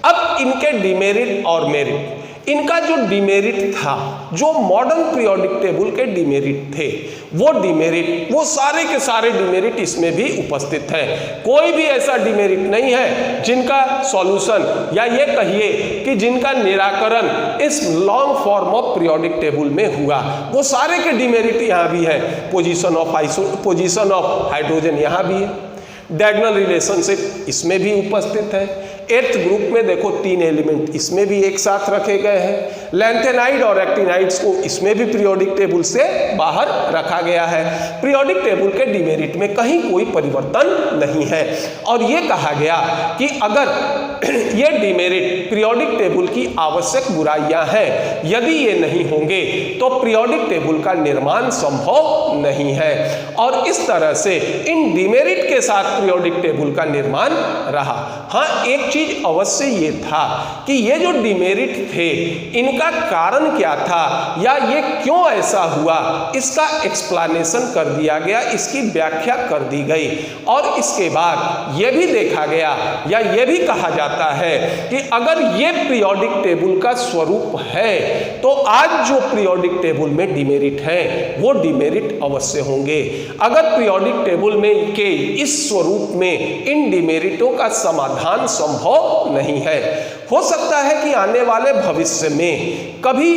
अब इनके डिमेरिट और मेरिट, इनका जो डिमेरिट था, जो मॉडर्न पीरियोडिक टेबल के डिमेरिट थे, वो डिमेरिट, वो सारे के सारे डिमेरिट इसमें भी उपस्थित हैं। कोई भी ऐसा डिमेरिट नहीं है जिनका सॉल्यूशन या ये कहिए कि जिनका निराकरण इस long form of periodic table में हुआ। वो सारे के डिमेरिट यहाँ भी है। पोजीशन ऑफ हाइड्रोजन यहाँ भी है, डायगोनल रिलेशनशिप इसमें भी उपस्थित है। 8th ग्रुप में देखो 3 एलिमेंट इसमें भी एक साथ रखे गए हैं। लैंथेनाइड और एक्टिनाइड्स को इसमें भी पीरियोडिक टेबल से बाहर रखा गया है। पीरियोडिक टेबल के डिमेरिट में कहीं कोई परिवर्तन नहीं है। और ये कहा गया कि अगर ये डिमेरिट पीरियोडिक टेबल की आवश्यक बुराइयां हैं। यदि ये नहीं होंगे तो पीरियोडिक टेबल का निर्माण संभव नहीं है। और इस तरह से इन डिमेरिट के साथ पीरियोडिक टेबल का निर्माण रहा। हाँ, एक चीज अवश्य ये था कि ये जो डिमेरिट थे इनका कारण क्या था या ये क्यों ऐसा हुआ, इसका एक्सप्लेनेशन कर दिया गया, इसकी व्याख्या कर दी गई। और इसके बाद ये भी देखा गया या ये भी कहा जाता है कि अगर ये पीरियोडिक टेबल का स्वरूप है तो आज जो पीरियोडिक टेबल में डिमेरिट है वो डिमेरिट अवश्य होंगे। अगर पीरियोडिक टेबल में के इस स्वरूप में इन डिमेरिटों का समाधान संभव नहीं है, हो सकता है कि आने वाले भविष्य में कभी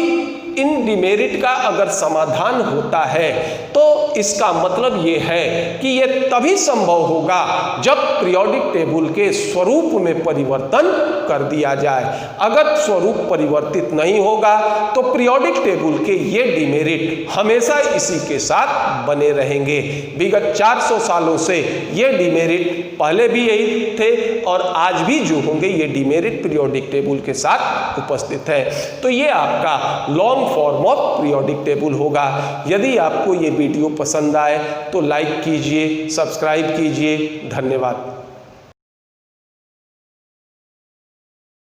इन डिमेरिट का अगर समाधान होता है तो इसका मतलब ये है कि ये तभी संभव होगा जब पीरियोडिक टेबल के स्वरूप में परिवर्तन कर दिया जाए। अगर स्वरूप परिवर्तित नहीं होगा तो पीरियोडिक टेबल के ये डिमेरिट हमेशा इसी के साथ बने रहेंगे। विगत 400 सालों से ये डिमेरिट पहले भी यही थे और आज भी जो होंगे ये डिमेरिट पीरियोडिक टेबल के साथ उपस्थित है। तो ये आपका long form of periodic table होगा। यदि आपको ये वीडियो पसंद आए तो लाइक कीजिए, सब्सक्राइब कीजिए। धन्यवाद।